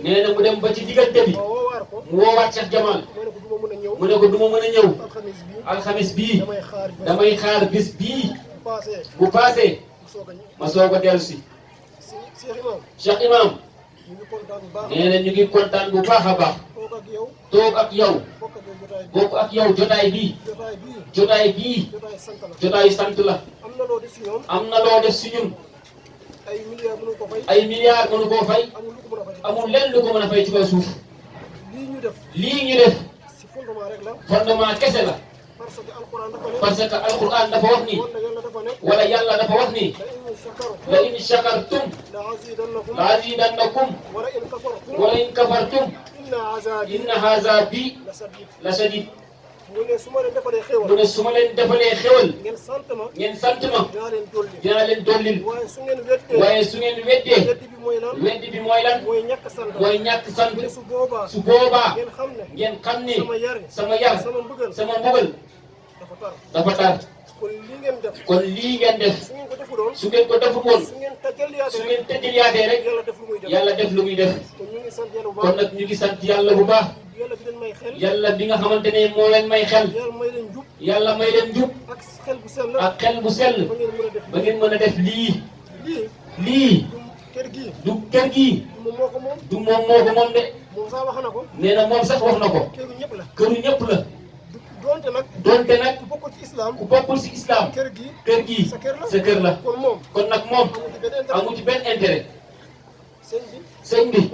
nee na mu dem ba ci diggante bi mu woowaat Cheikh Jamal mu ne ko du ma mën a ñëw alxames bii damay xaar bis bii bu passé ma soog a dellu si Cheikh Imam nee na ñu ngi kontaan bu baax a baax toog ak yow bokk ak yow jotaay bii jotaay sant la am na loo def si ñun ay milliards mënu koo fay amul lenn lu ko mën a fay ci kaw suuf lii ñu def fondement kese la parce que alquran dafa wax ni wala yàlla dafa wax ni la in shakartum la azidannakum wala in kafartum inna azabi la shadid mu ne su ma leen defalee xéwal ngeen sant ma dinaa leen dollil waaye su ngeen weddee weddi bi mooy lan mooy ñàkk sant su boobaa ngeen xam ne sama yar sama mbugal dafa tar kon lii ngeen def su ngeen ko deful woon su ngeen tëjaliyaatee rek yàlla def lu muy def kon nag ñu ngi sant yàlla bu baax yàlla bi nga xamante ne moo leen may xel yàlla may leen njub ak xel bu sell ba ngeen mën a def lii du kër gii du moom moo ko moom de nee na moom sax wax na ko këru ñëpp la donte nag ku bokkul ci islam kër gii sa kër la kon nag moom amu ci benn intérêt sëñ bi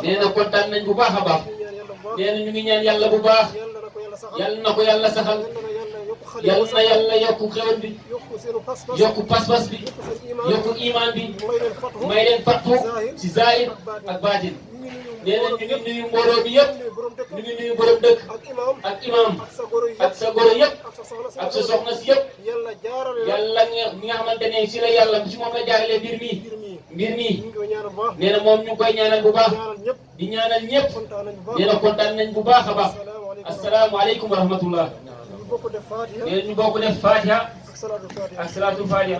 nee na kontaan nañ bu baax a baax nee na ñu ngi ñaan yàlla bu baax yàlla na ko yàlla saxal yàlla na yàlla yokku xewal bi yokku pas-pas bi yokku iman bi may leen fattu ci zahir ak baatin nee na ñu ngi nuyu mbooloo bi yëpp ñu ngi nuyu borom dëkk ak imam ak sa goro yëpp ak sa soxna si yëpp yàlla mi nga xamante ne si la yàlla si moom la jaaralee mbir mi nee na moom ñu ngi koy ñaanal bu baax di ñaanal ñëpp nee na kontaan nañ bu baax a baax asalaamaaleykum wa rahmatullah nee na ñu bokk def Fatiha ak salaatul Fatiha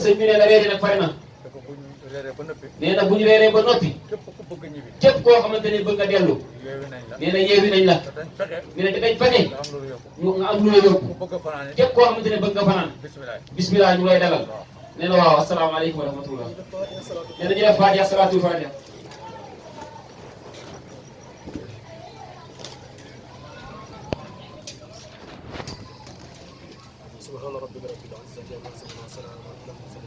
sëñ bi nee na reer yi nag pare na. te ko bu ñu reeree ba noppi. nee na bu ñu reeree ba noppi. képp ku bëgg a ñibbi. képp koo xamante ne bëgg nga dellu. yeewi nañ la. nee na yeewi nañ la. te dañ fexe. nee na dinañ fexe. nga am loolu yóbbu. ñu nga am lu la yóbbu. ku bëgg a fanaan képp koo xamante ne bëgg nga fanaan. bisimilah. bismillah ñu lay dalal. nee na waaw asalaamaaleykum wa rahmatullah. nee na ñu def Fatiha salaatul Fatiha. سبحان ربك رب العزة عما يصفون وسلام على المرسلين